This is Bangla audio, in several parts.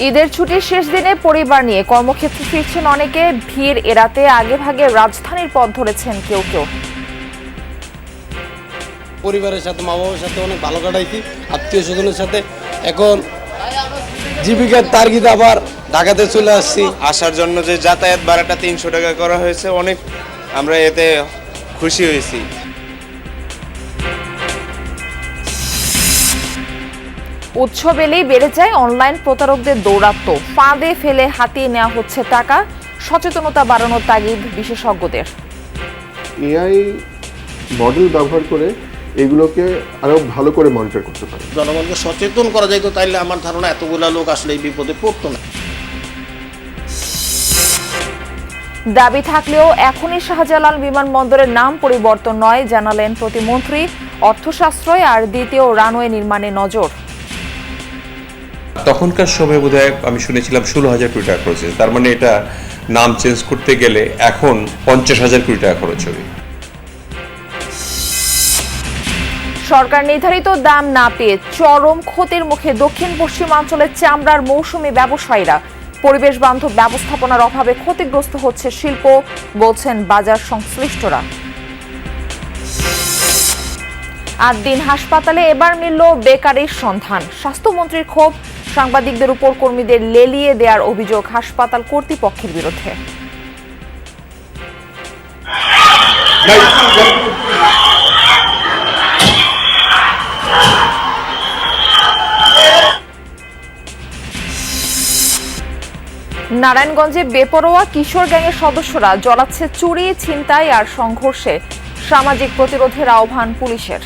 ঈদের ছুটির শেষ দিনে পরিবার নিয়ে কর্মক্ষেত্রে ফিরছেন অনেকে। ভিড় এড়াতে আগেভাগে রাজধানীর পথ ধরেছেন কেউ কেউ। পরিবারের সাথে মা বাবার সাথে অনেক ভালো কাটাইছি, আত্মীয় স্বজনের সাথে। এখন জীবিকার তাগিদে আবার ঢাকাতে চলে আসছি। আসার জন্য যে যাতায়াত ভাড়াটা 300 টাকা করা হয়েছে, অনেক আমরা এতে খুশি হয়েছি। উৎসব এলেই বেড়ে যায় অনলাইন প্রতারকদের দৌরাত্ম্য। ফাঁদে ফেলে হাতিয়ে নেওয়া হচ্ছে টাকা। সচেতনতা বাড়ানোর তাগিদ বিশেষজ্ঞদের। এআই মডেল ব্যবহার করে এগুলোকে আরো ভালো করে মনিটর করতে পারে। জনগণকে সচেতন করা যাইতো, তাইলে আমার ধারণা এতগুলা লোক আসলে এই বিপদে পড়তো না। দাবি থাকলেও এখনই শাহজালাল বিমানবন্দরের নাম পরিবর্তন নয়, জানালেন প্রতিমন্ত্রী। অর্থ সাশ্রয় আর দ্বিতীয় রানওয়ে নির্মাণে নজর। তখনকার সময় বোধহয় আমি শুনেছিলাম 16,000 কোটি টাকা খরচ হয়েছে। তার মানে এটা নাম চেঞ্জ করতে গেলে এখন 50,000 কোটি টাকা খরচ হবে। সরকার নির্ধারিত দাম না পেয়ে চরম ক্ষতির মুখে দক্ষিণ পশ্চিমাঞ্চলের চামড়ার মৌসুমি ব্যবসায়ীরা। পরিবেশ বান্ধব ব্যবস্থাপনার অভাবে ক্ষতিগ্রস্ত হচ্ছে শিল্প, বলছেন বাজার সংশ্লিষ্টরা। 8 দিন হাসপাতালে, এবার মিলল বেকারির সন্ধান। স্বাস্থ্যমন্ত্রীর ক্ষোভ, সাংবাদিকদের উপর কর্মীদের লেলিয়ে দেওয়ার অভিযোগ হাসপাতাল কর্তৃপক্ষের বিরুদ্ধে। নারায়ণগঞ্জে বেপরোয়া কিশোর গ্যাংয়ের সদস্যরা জ্বলাচ্ছে চুরি, ছিনতাই আর সংঘর্ষে। সামাজিক প্রতিরোধের আহ্বান পুলিশের।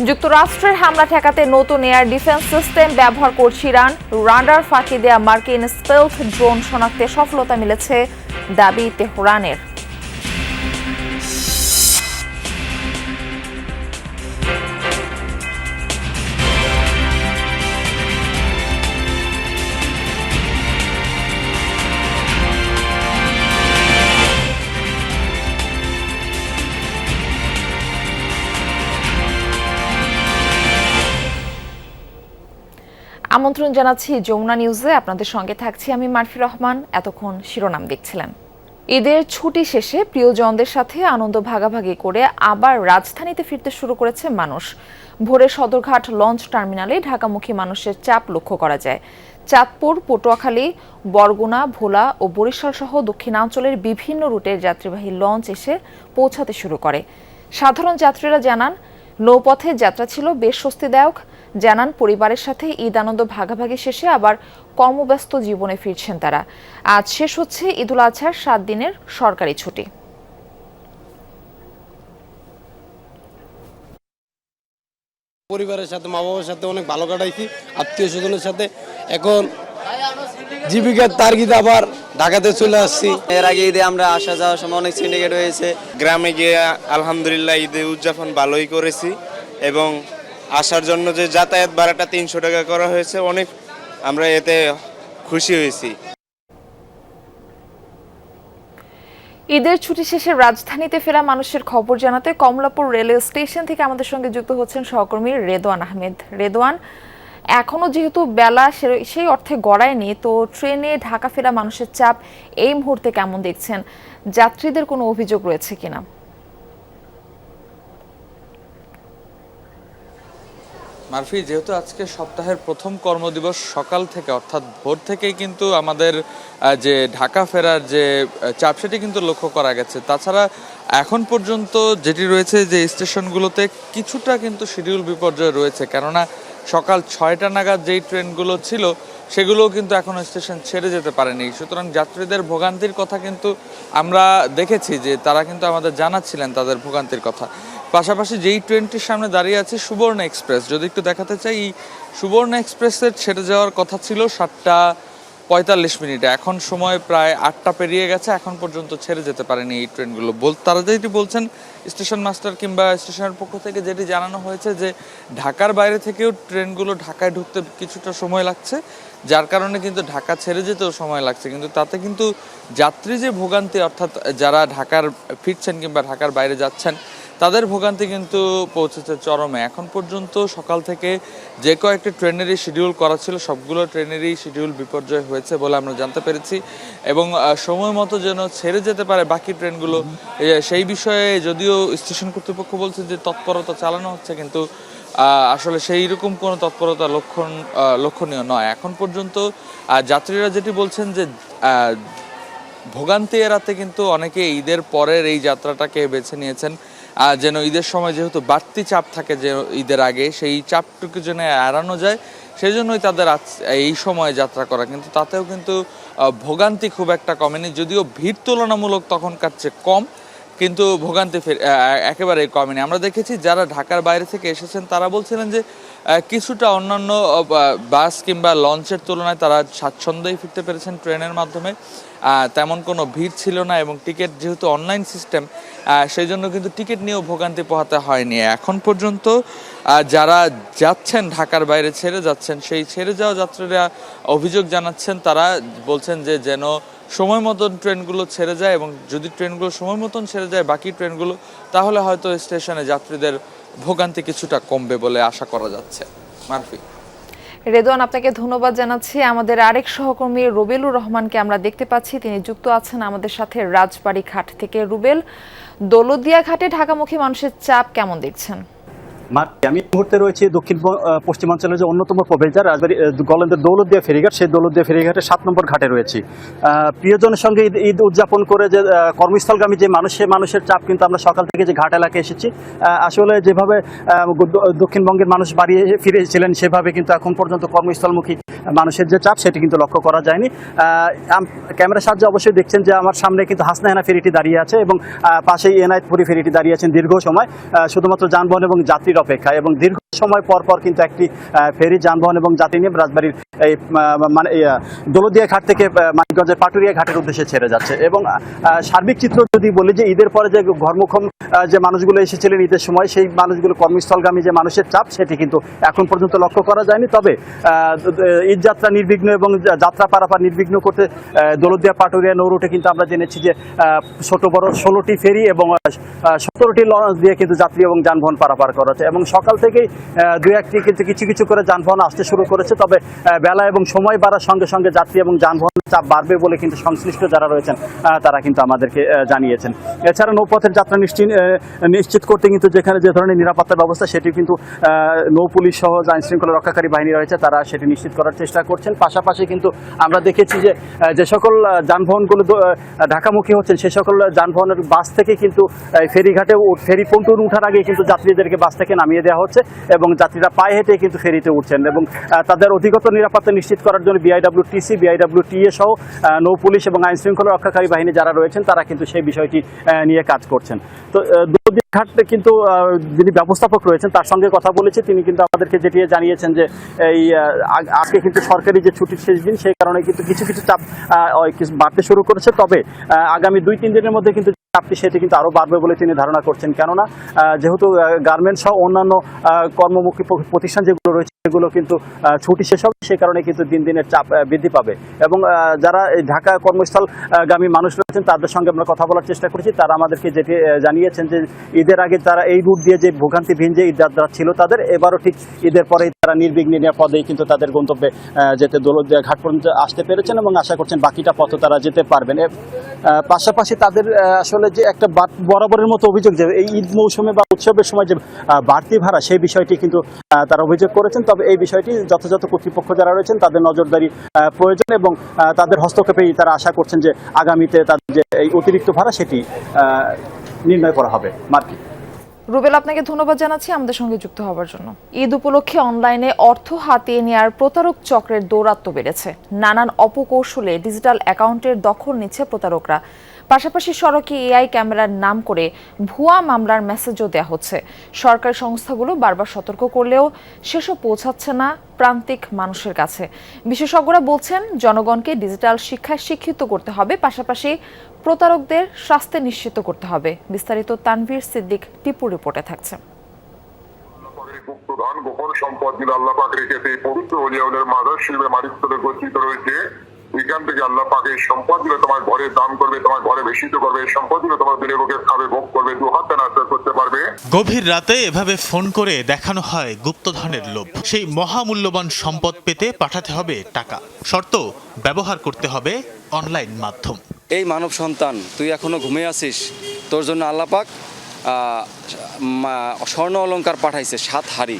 যুক্তরাষ্ট্রের হামলা ঠেকাতে নতুন এয়ার ডিফেন্স সিস্টেম ব্যবহার করছে ইরান। রাডার ফাঁকি দেয়া মার্কিন স্টেলথ ড্রোন শনাক্তে সফলতা মিলেছে, দাবি তেহরানের। আমন্ত্রণ জানাচ্ছি যমুনা নিউজে, আপনাদের সঙ্গে থাকছি আমি মারফি রহমান। এতক্ষণ শিরোনাম দেখছিলেন। ঈদের ছুটি শেষে প্রিয়জনদের সাথে আনন্দ ভাগাভাগি করে আবার রাজধানীতে ফিরতে শুরু করেছে মানুষ। ভোরে সদরঘাট লঞ্চ টার্মিনালে ঢাকামুখী মানুষের চাপ লক্ষ্য করা যায়। চাঁদপুর, পটুয়াখালী, বরগুনা, ভোলা ও বরিশাল সহ দক্ষিণাঞ্চলের বিভিন্ন রুটের যাত্রীবাহী লঞ্চ এসে পৌঁছাতে শুরু করে। সাধারণ যাত্রীরা জানান, নৌপথে যাত্রা ছিল বেশ স্বস্তিদায়ক। জানান, পরিবারের সাথে ঈদ আনন্দ ভাগাভাগি শেষে আবার কর্মব্যস্ত জীবনে ফিরছেন তারা। আজ শেষ হচ্ছে ঈদুল আজহার 7 দিনের সরকারি ছুটি। পরিবারের সাথে মা বাবার সাথে অনেক ভালো কাটাইছি, আত্মীয় স্বজনের সাথে। এখন জীবিকার তাগিদে আবার ঢাকাতে চলে আসছি। এর আগে ঈদে আমরা আসা যাওয়ার সময় অনেক সিন্ডিকেট হয়েছে। গ্রামে গিয়ে আলহামদুলিল্লাহ ঈদে উদযাপন ভালোই করেছি, এবং আসার জন্য যে যাতায়াত ভাড়াটা 300 টাকা করা হয়েছে, অনেক আমরা এতে খুশি হয়েছি। ঈদের ছুটি শেষে রাজধানীতে ফেরা মানুষের খবর জানাতে কমলাপুর রেলওয়ে স্টেশন থেকে আমাদের সঙ্গে যুক্ত হচ্ছেন সহকর্মী রেদওয়ান আহমেদ। রেদওয়ান, এখনো যেহেতু বেলা সেই অর্থে গড়ায়নি, তো ট্রেনে ঢাকা ফেরা মানুষের চাপ এই মুহূর্তে কেমন দেখছেন? যাত্রীদের কোনো অভিযোগ রয়েছে কিনা? মারফি, যেহেতু আজকে সপ্তাহের প্রথম কর্মদিবস, সকাল থেকে অর্থাৎ ভোর থেকেই কিন্তু আমাদের যে ঢাকা ফেরার যে চাপ সেটি কিন্তু লক্ষ্য করা গেছে। তাছাড়া এখন পর্যন্ত যেটি রয়েছে যে স্টেশনগুলোতে কিছুটা কিন্তু শিডিউল বিপর্যয় রয়েছে, কেননা সকাল 6টা নাগাদ যেই ট্রেনগুলো ছিল সেগুলোও কিন্তু এখনও স্টেশন ছেড়ে যেতে পারেনি। সুতরাং যাত্রীদের ভোগান্তির কথা কিন্তু আমরা দেখেছি, যে তারা কিন্তু আমাদের জানাচ্ছিলেন তাদের ভোগান্তির কথা। পাশাপাশি যেই ট্রেনটির সামনে দাঁড়িয়ে আছে সুবর্ণ এক্সপ্রেস, যদি একটু দেখাতে চাই, এই সুবর্ণ এক্সপ্রেসের ছেড়ে যাওয়ার কথা ছিল 7:45, এখন সময় প্রায় 8টা পেরিয়ে গেছে, এখন পর্যন্ত ছেড়ে যেতে পারেনি এই ট্রেনগুলো। তারা যেটি বলছেন, স্টেশন মাস্টার কিংবা স্টেশনের পক্ষ থেকে যেটি জানানো হয়েছে, যে ঢাকার বাইরে থেকেও ট্রেনগুলো ঢাকায় ঢুকতে কিছুটা সময় লাগছে, যার কারণে কিন্তু ঢাকা ছেড়ে যেতেও সময় লাগছে। কিন্তু তাতে কিন্তু যাত্রী যে ভোগান্তি, অর্থাৎ যারা ঢাকার ফিরছেন কিংবা ঢাকার বাইরে যাচ্ছেন, তাদের ভোগান্তি কিন্তু পৌঁছেছে চরমে। এখন পর্যন্ত সকাল থেকে যে কয়েকটি ট্রেনেরই শিডিউল করা ছিল সবগুলো ট্রেনেরই শিডিউল বিপর্যয় হয়েছে বলে আমরা জানতে পেরেছি, এবং সময় মতো যেন ছেড়ে যেতে পারে বাকি ট্রেনগুলো সেই বিষয়ে যদিও স্টেশন কর্তৃপক্ষ বলছে যে তৎপরতা চালানো হচ্ছে, কিন্তু আসলে সেই রকম কোনো তৎপরতা লক্ষণীয় নয় এখন পর্যন্ত। যাত্রীরা যেটি বলছেন যে ভোগান্তি এড়াতে কিন্তু অনেকে ঈদের পরের এই যাত্রাটাকে বেছে নিয়েছেন, যেন ঈদের সময় যেহেতু বাড়তি চাপ থাকে যে ঈদের আগে, সেই চাপটুকু যেন এড়ানো যায় সেই জন্যই তাদের এই সময় যাত্রা করা। কিন্তু তাতেও কিন্তু ভোগান্তি খুব একটা কমেনি, যদিও ভিড় তুলনামূলক তখনকার চেয়ে কম, কিন্তু ভোগান্তি একেবারেই কমেনি। আমরা দেখেছি যারা ঢাকার বাইরে থেকে এসেছেন তারা বলছিলেন যে কিছুটা অন্যান্য বাস কিংবা লঞ্চের তুলনায় তারা স্বাচ্ছন্দ্যেই ফিরতে পেরেছেন ট্রেনের মাধ্যমে, তেমন কোনো ভিড় ছিল না, এবং টিকিট যেহেতু অনলাইন সিস্টেম সেই জন্য কিন্তু টিকিট নিয়েও ভোগান্তি পোহাতে হয়নি এখন পর্যন্ত। যারা যাচ্ছেন ঢাকার বাইরে ছেড়ে যাচ্ছেন, সেই ছেড়ে যাওয়া যাত্রীরা অভিযোগ জানাচ্ছেন, তারা বলছেন যে যেন সময় মতন ট্রেনগুলো ছেড়ে যায়, এবং যদি ট্রেনগুলো সময় মতন ছেড়ে যায় বাকি ট্রেনগুলো, তাহলে হয়তো স্টেশনে যাত্রীদের ভোগান্তি কিছুটা কমবে বলে আশা করা যাচ্ছে। মারফি। রেদওয়ান, আপনাকে ধন্যবাদ জানাচ্ছি। আমাদের আরেক সহকর্মী রুবেলুর রহমানকে আমরা দেখতে পাচ্ছি, তিনি যুক্ত আছেন আমাদের সাথে রাজবাড়ী ঘাট থেকে। রুবেল, দৌলতদিয়া ঘাটে ঢাকামুখী মানুষের চাপ কেমন দেখছেন? আমি মুহূর্তে রয়েছে দক্ষিণ পশ্চিমাঞ্চলের যে অন্যতম প্রবেশদ্বার রাজবাড়ী গলন্দের দৌলতদিয়া ফেরিঘাট, সেই দৌলতদিয়া ফেরিঘাটের ৭ নম্বর ঘাটে রয়েছি। প্রিয়জনের সঙ্গে ঈদ উদযাপন করে যে কর্মস্থলগামী যে মানুষের চাপ কিন্তু আমরা সকাল থেকে যে ঘাট এলাকায় এসেছি, আসলে যেভাবে দক্ষিণবঙ্গের মানুষ বাড়িয়ে ফিরেছিলেন সেভাবে কিন্তু এখন পর্যন্ত কর্মস্থলমুখী মানুষের যে চাপ সেটি কিন্তু লক্ষ্য করা যায়নি। ক্যামেরার সাহায্যে অবশ্যই দেখছেন যে আমার সামনে কিন্তু হাসনাহেনা ফেরিটি দাঁড়িয়ে আছে, এবং পাশেই এনায়েতপুরি ফেরিটি দাঁড়িয়ে আছেন দীর্ঘ সময় শুধুমাত্র যানবাহন এবং যাত্রীর অপেক্ষায়, এবং দীর্ঘ সময় পর পর কিন্তু একটি ফেরি যানবাহন এবং যাত্রী নিয়ে রাজবাড়ির এই দৌলতদিয়া ঘাট থেকে মানিকগঞ্জের পাটুরিয়া ঘাটের উদ্দেশ্যে ছেড়ে যাচ্ছে। এবং সার্বিক চিত্র যদি বলি যে ঈদের পরে যে ঘরমুখম যে মানুষগুলো এসেছিলেন ঈদের সময়, সেই মানুষগুলো কর্মস্থলগামী যে মানুষের চাপ সেটি কিন্তু এখন পর্যন্ত লক্ষ্য করা যায়নি। তবে ঈদ যাত্রা নির্বিঘ্ন এবং যাত্রা পারাপার নির্বিঘ্ন করতে দৌলতদিয়া পাটুরিয়া নৌ রুটে কিন্তু আমরা জেনেছি যে ছোট বড় 16টি ফেরি এবং 17টি লঞ্চ দিয়ে কিন্তু যাত্রী এবং যানবাহন পারাপার করা হচ্ছে, এবং সকাল থেকেই দু একটি কিন্তু কিছু করে যানবাহন আসতে শুরু করেছে। তবে বেলা এবং সময় বাড়ার সঙ্গে সঙ্গে যাত্রী এবং যানবাহনের চাপ বাড়বে বলে কিন্তু সংশ্লিষ্ট যারা রয়েছেন তারা কিন্তু আমাদেরকে জানিয়েছেন। এছাড়া নৌপথের যাত্রা নিশ্চিত করতে কিন্তু যেখানে যে ধরনের নিরাপত্তার ব্যবস্থা সেটি কিন্তু নৌ পুলিশ সহ আইন শৃঙ্খলা রক্ষাকারী বাহিনী রয়েছে, তারা সেটি নিশ্চিত করার চেষ্টা করছেন। পাশাপাশি কিন্তু আমরা দেখেছি যে সকল যানবাহনগুলো ঢাকামুখী হচ্ছেন সে সকল যানবাহনের বাস থেকে কিন্তু ফেরিঘাটে ফেরি পন্টুন উঠার আগে কিন্তু যাত্রীদেরকে বাস থেকে নামিয়ে দেওয়া হচ্ছে, এবং যাত্রীরা পায়ে হেঁটে কিন্তু ফেরিতে উঠছেন, এবং তাদের অধিকতর নিরাপত্তা নিশ্চিত করার জন্য বিআইডব্লিউটিসি, বিআইডব্লিউটিএ সহ নৌ পুলিশ এবং আইন শৃঙ্খলা রক্ষাকারী বাহিনী যারা রয়েছেন তারা কিন্তু সেই বিষয়টি নিয়ে কাজ করছেন। তো দৌলতদিয়া ঘাটে কিন্তু যিনি ব্যবস্থাপক রয়েছেন তার সঙ্গে কথা বলেছি, তিনি কিন্তু আমাদেরকে যেটি জানিয়েছেন যে এই আজকে কিন্তু সরকারি যে ছুটির শেষ দিন সেই কারণে কিন্তু কিছু চাপ বাড়তে শুরু করেছে। তবে আগামী 2-3 দিনের মধ্যে কিন্তু চাপটি সেটি কিন্তু আরও বাড়বে বলে তিনি ধারণা করছেন, কেননা যেহেতু গার্মেন্টস সহ অন্যান্য কর্মমুখী প্রতিষ্ঠান যেগুলো রয়েছে সেগুলো কিন্তু ছুটি শেষ হবে, সেই কারণে কিন্তু দিনের চাপ বৃদ্ধি পাবে। এবং যারা এই ঢাকা কর্মস্থলগামী মানুষ রয়েছেন তাদের সঙ্গে আমরা কথা বলার চেষ্টা করেছি, তারা আমাদেরকে যেটি জানিয়েছেন যে ঈদের আগে তারা এই রুট দিয়ে যে ভোগান্তিহীন যে ঈদ যাত্রা ছিল তাদের, এবারও ঠিক ঈদের পরেই তারা নির্বিঘ্নে নিরাপদেই কিন্তু তাদের গন্তব্যে যেতে দৌলতদিয়া ঘাট পর্যন্ত আসতে পেরেছেন, এবং আশা করছেন বাকিটা পথ তারা যেতে পারবেন। পাশাপাশি তাদের আসলে যে একটা বরাবরের মতো অভিযোগ যে এই ঈদ মৌসুমে বা উৎসবের সময় যে বাড়তি ভাড়া সেই বিষয়টি কিন্তু তারা অভিযোগ করেছেন। তবে এই বিষয়টি যথাযথ কর্তৃপক্ষ যারা রয়েছেন তাদের নজরদারি প্রয়োজন, এবং তাদের হস্তক্ষেপেই তারা আশা করছেন যে আগামীতে তাদের যে এই অতিরিক্ত ভাড়া সেটি নির্ণয় করা হবে। মার্কি। রুবেল, আপনাকে ধন্যবাদ জানাচ্ছি আমাদের সঙ্গে যুক্ত হওয়ার জন্য। ঈদ উপলক্ষে অনলাইনে অর্থ হাতিয়ে নেওয়ার প্রতারক চক্রের দৌরাত্ম্য বেড়েছে। নানান অপকৌশলে ডিজিটাল অ্যাকাউন্টের দখল নিচ্ছে প্রতারকরা। পাশাপাশি সড়কে এআই ক্যামেরার নাম করে ভুয়া মামলার মেসেজও দেওয়া হচ্ছে। সরকারি সংস্থাগুলো বারবার সতর্ক করলেও সেসব পৌঁছাচ্ছে না প্রান্তিক মানুষের কাছে। বিশেষজ্ঞরা বলছেন জনগণকে ডিজিটাল শিক্ষায় শিক্ষিত করতে হবে, পাশাপাশি প্রতারকদের শাস্তি নিশ্চিত করতে হবে। বিস্তারিত তানভীর সিদ্দিক টিপু রিপোর্টে থাকছে। গোপন সম্পদ আল্লাহ পাক রেখেছে পবিত্র ওলিয়াউলের মাদার শিবে মারিস্তলে গচ্ছিত রয়েছে। এখান থেকে আল্লাহ পাক এই সম্পদগুলো তোমার ঘরে দান করবে, তোমার ঘরে বেশিত করবে, এই সম্পদগুলো তোমার বিনিয়োগে খাবে, ভোগ করবে, দু হাতে নাস্তা করতে পারবে। গভীর রাতে এভাবে ফোন করে দেখানো হয় গুপ্তধনের লোভ। সেই মহামূল্যবান সম্পদ পেতে পাঠাতে হবে টাকা, শর্ত ব্যবহার করতে হবে অনলাইন মাধ্যম। এই মানব সন্তান, তুই এখনো ঘুমিয়ে আছিস, তোর জন্য আল্লাহ পাক স্বর্ণ অলংকার পাঠাইছে 7 হাড়ি,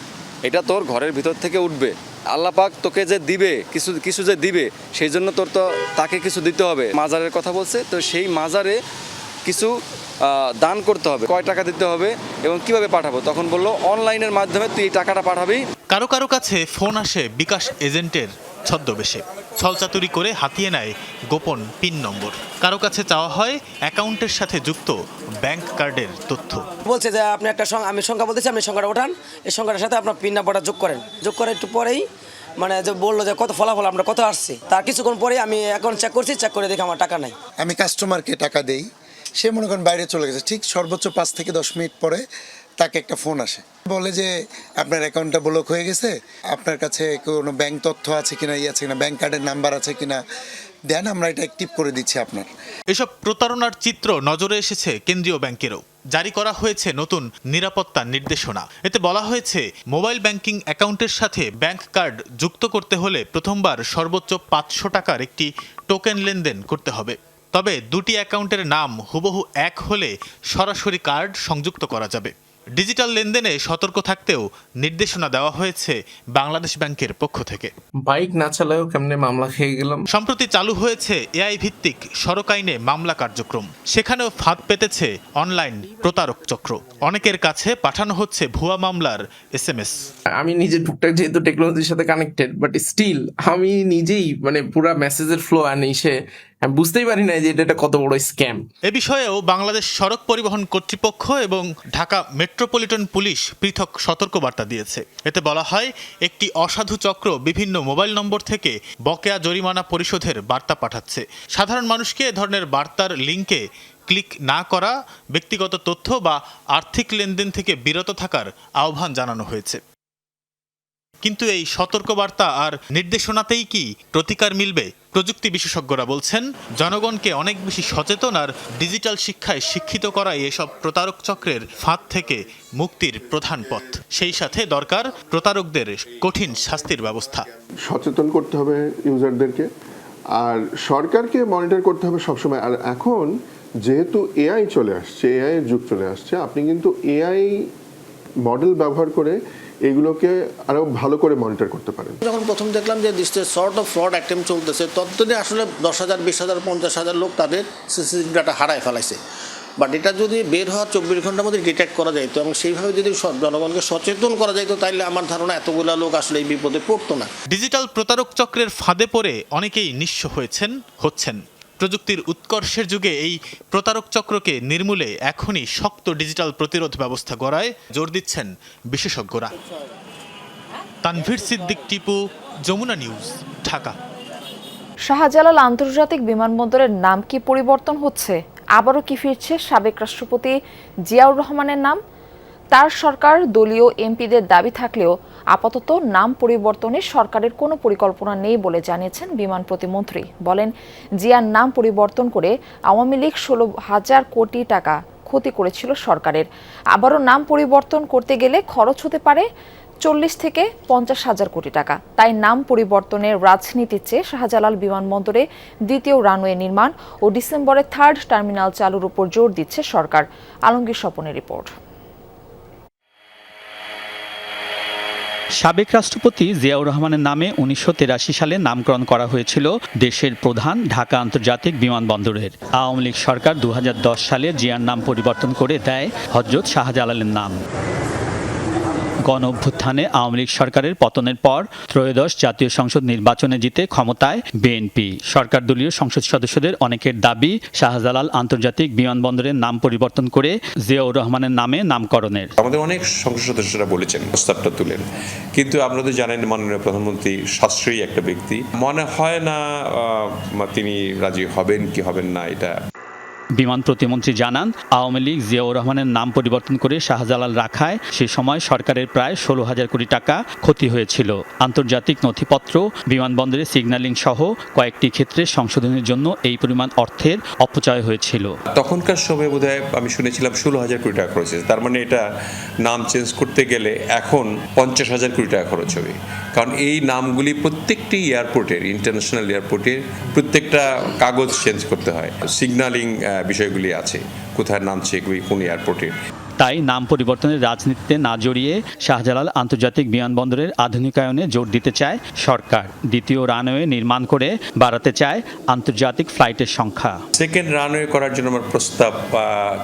এটা তোর ঘরের ভিতর থেকে উঠবে। আল্লাহ পাক তোকে যে দিবে, কিছু যে দিবে, সেই জন্য তোর তো তাকে কিছু দিতে হবে। মাজারের কথা বলছে, তো সেই মাজারে কিছু দান করতে হবে। কয় টাকা দিতে হবে এবং কিভাবে পাঠাবো? তখন বললো অনলাইনের মাধ্যমে তুই এই টাকাটা পাঠাবি। কারো কারো কাছে ফোন আসে বিকাশ এজেন্টের ছদ্মবেশে, ছলচাতুরি করে হাতিয়ে নেয় গোপন পিন নম্বর। কারো কাছে চাওয়া হয় অ্যাকাউন্টের সাথে যুক্ত ব্যাংক কার্ডের তথ্য। বলছে যে আপনি একটা আমি সংখ্যা বলতেছি, আপনি সংখ্যাটা ওঠান, এই সংখ্যাটার সাথে আপনার পিন নাম্বারটা যোগ করেন। যোগ করে একটু পরেই মানে যে বললো যে কত ফলাফল আমরা কত আসছে, তার কিছুক্ষণ পরেই আমি অ্যাকাউন্ট চেক করছি, চেক করে দেখি আমার টাকা নাই। আমি কাস্টমারকে টাকা দেই, সে মনে করেন বাইরে চলে গেছে, ঠিক সর্বোচ্চ 5 থেকে 10 মিনিট পরে তাকে একটা ফোন আসে, বলে যে আপনার অ্যাকাউন্টটা ব্লক হয়ে গেছে, আপনার কাছে কোনো ব্যাংক তথ্য আছে কিনা, আছে কিনা, ব্যাংক কার্ডের নাম্বার আছে কিনা দেন, আমরা এটা অ্যাক্টিভ করে দিচ্ছি আপনার। এসব প্রতারণার চিত্র নজরে এসেছে কেন্দ্রীয় ব্যাংকেরও। জারি করা হয়েছে নতুন নিরাপত্তা নির্দেশনা। এতে বলা হয়েছে মোবাইল ব্যাংকিং অ্যাকাউন্টের সাথে ব্যাংক কার্ড যুক্ত করতে হলে প্রথমবার সর্বোচ্চ 500 টাকার একটি টোকেন লেনদেন করতে হবে। তবে দুটি অ্যাকাউন্টের নাম হুবহু এক হলে সরাসরি কার্ড সংযুক্ত করা যাবে। ডিজিটাল লেনদেনে সতর্ক থাকতেও নির্দেশনা দেওয়া হয়েছে বাংলাদেশ ব্যাংকের পক্ষ থেকে। বাইক না চালায়ও কেমনে মামলা খেয়ে গেলাম। সম্প্রতি চালু হয়েছে এআই ভিত্তিক সড়ক আইনে মামলা কার্যক্রম। সেখানেও ফাঁদ পেতেছে অনলাইন প্রতারক চক্র। অনেকের কাছে পাঠানো হচ্ছে ভুয়া মামলার SMS। আমি নিজে টুকটাক যেহেতু টেকনোলজির সাথে কানেক্টেড, বাট স্টিল আমি নিজেই মানে পুরা মেসেজের ফ্লো আনিসে আমি বুঝতেই পারি না যে এটা কত বড় স্ক্যাম। এ বিষয়েও বাংলাদেশ সড়ক পরিবহন কর্তৃপক্ষ এবং ঢাকা মেট্রোপলিটন পুলিশ পৃথক সতর্কবার্তা দিয়েছে। এতে বলা হয়, একটি অসাধু চক্র বিভিন্ন মোবাইল নম্বর থেকে বকেয়া জরিমানা পরিশোধের বার্তা পাঠাচ্ছে। সাধারণ মানুষকে এ ধরনের বার্তার লিঙ্কে ক্লিক না করা, ব্যক্তিগত তথ্য বা আর্থিক লেনদেন থেকে বিরত থাকার আহ্বান জানানো হয়েছে। কিন্তু এই সতর্কবার্তা আর নির্দেশনাতেই কি প্রতিকার মিলবে? প্রযুক্তি বিশেষজ্ঞরা বলছেন, জনগণকে অনেক বেশি সচেতন আর ডিজিটাল শিক্ষায় শিক্ষিত করাই এসব প্রতারক চক্রের ফাঁদ থেকে মুক্তির প্রধান পথ। সেই সাথে দরকার প্রতারকদের কঠিন শাস্তির ব্যবস্থা। সচেতন করতে হবে ইউজারদেরকে, আর সরকারকে মনিটর করতে হবে সবসময়। আর এখন যেহেতু এআই চলে আসছে, এআই এর যুগ চলে আসছে, আপনি কিন্তু এআই মডেল ব্যবহার করে এগুলোকে আরো ভালো করে মনিটর করতে পারেন। যখন প্রথম দেখলাম যে দিসে সর্ট অফ ফ্রড অ্যাটেম্প চলতেছে, ততদিনে আসলে 10,000, 20,000, 50,000 লোক তাদের সিসিটিভি ডাটা হারায় ফেলাইছে। বাট এটা যদি বের হওয়ার 24 ঘন্টার মধ্যে ডিটেক্ট করা যাইতো এবং সেইভাবে যদি জনগণকে সচেতন করা যাইতো, তাইলে আমার ধারণা এতগুলা লোক আসলে এই বিপদে পড়তো না। ডিজিটাল প্রতারক চক্রের ফাঁদে পড়ে অনেকেই নিঃস্ব হচ্ছেন। প্রযুক্তির উৎকর্ষের যুগে এই প্রতারক চক্রকে নির্মূলে এখনই শক্ত ডিজিটাল প্রতিরোধ ব্যবস্থা গড়ায় জোর দিচ্ছেন বিশেষজ্ঞরা। তানভীর সিদ্দিক, টিপু, যমুনা নিউজ, ঢাকা। শাহজালাল আন্তর্জাতিক বিমানবন্দরের নাম কি পরিবর্তন হচ্ছে? আবারও কি ফিরছে সাবেক রাষ্ট্রপতি জিয়াউর রহমানের নাম? তার সরকার দলীয় এমপিদের দাবি থাকলেও আপাতত নাম পরিবর্তনে সরকারের কোনো পরিকল্পনা নেই বলে জানিয়েছেন বিমান প্রতিমন্ত্রী। বলেন, জিয়ার নাম পরিবর্তন করে আওয়ামী লীগ 16,000 কোটি টাকা ক্ষতি করেছিল সরকারের। আবারও নাম পরিবর্তন করতে গেলে খরচ হতে পারে 40 থেকে 50,000 কোটি টাকা। তাই নাম পরিবর্তনের রাজনীতির চেয়ে শাহজালাল বিমানবন্দরে দ্বিতীয় রানওয়ে নির্মাণ ও ডিসেম্বরে 3rd টার্মিনাল চালুর উপর জোর দিচ্ছে সরকার। আলমগীর স্বপনের রিপোর্ট। সাবেক রাষ্ট্রপতি জিয়াউর রহমানের নামে 1983 সালে নামকরণ করা হয়েছিল দেশের প্রধান ঢাকা আন্তর্জাতিক বিমানবন্দরের। আওয়ামী লীগ সরকার 2010 সালে জিয়ার নাম পরিবর্তন করে দেয় হযরত শাহজালালের নাম। গণ অভ্যুত্থানে আওয়ামী লীগ সরকারের পতনের পর ত্রয়োদশ জাতীয় সংসদ নির্বাচনে জিতে ক্ষমতায় বিএনপি। সরকার দলীয় সংসদ সদস্যদের অনেকের দাবি, শাহজালাল আন্তর্জাতিক বিমানবন্দরের নাম পরিবর্তন করে জিয়াউর রহমানের নামে নামকরণের। আমাদের অনেক সংসদ সদস্যরা বলেছেন, প্রস্তাবটা তুলেন, কিন্তু আপনারা তো জানেন মাননীয় প্রধানমন্ত্রী সাশ্রয়ী একটা ব্যক্তি। মনে হয় না তিনি রাজি হবেন কি হবেন না এটা। বিমান প্রতিমন্ত্রী জানান, আওয়ামী লীগ জিয়াউর রহমানের নাম পরিবর্তন করে শাহজালাল রাখায় সে সময় সরকারের প্রায় 16,000 কোটি টাকা ক্ষতি হয়েছিল। আন্তর্জাতিক নথিপত্র, বিমানবন্দরে সিগন্যালিং সহ কয়েকটি ক্ষেত্রে সংশোধনের জন্য এই পরিমাণ অর্থের অপচয় হয়েছিল। তখনকার সময় বোধহয় আমি শুনেছিলাম 16,000 কোটি টাকা খরচ হয়েছে। তার মানে এটা নাম চেঞ্জ করতে গেলে এখন 50,000 কোটি টাকা খরচ হবে। কারণ এই নামগুলি প্রত্যেকটি এয়ারপোর্টের, ইন্টারন্যাশনাল এয়ারপোর্টের প্রত্যেকটা কাগজ চেঞ্জ করতে হয়। সিগন্যালিং বিষয়গুলি আছে, কোথায় নামছে কোন এয়ারপোর্টের। তাই নাম পরিবর্তনের রাজনীতিতে না জড়িয়ে শাহজালাল আন্তর্জাতিক বিমানবন্দরের আধুনিকায়নে জোর দিতে চায় সরকার। দ্বিতীয় রানওয়ে নির্মাণ করে বাড়াতে চায় আন্তর্জাতিক ফ্লাইটের সংখ্যা। সেকেন্ড রানওয়ে করার জন্য আমার প্রস্তাব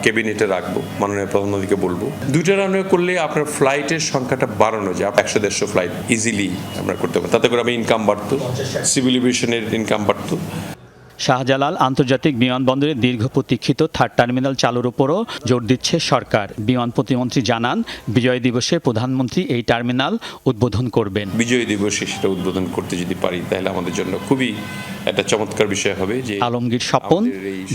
ক্যাবিনেটে রাখবো, মাননীয় প্রধানমন্ত্রীকে বলবো। দুইটা রানওয়ে করলে আপনার ফ্লাইটের সংখ্যাটা বাড়ানো যায়, 100-150 ফ্লাইট ইজিলি আমরা করতে পারি। তাতে করে আমি ইনকাম বাড়তো, সিভিল এভিয়েশনের ইনকাম বাড়তো। শাহজালাল আন্তর্জাতিক বিমানবন্দরে দীর্ঘ প্রতীক্ষিত থার্ড টার্মিনাল চালুর উপরও জোর দিচ্ছে সরকার। বিমান প্রতিমন্ত্রী জানান, বিজয় দিবসে প্রধানমন্ত্রী এই টার্মিনাল উদ্বোধন করবেন। বিজয় দিবসে সেটা উদ্বোধন করতে যদি পারি তাহলে আমাদের জন্য খুবই একটা চমৎকার বিষয় হবে। যে আলমগীর স্বপন,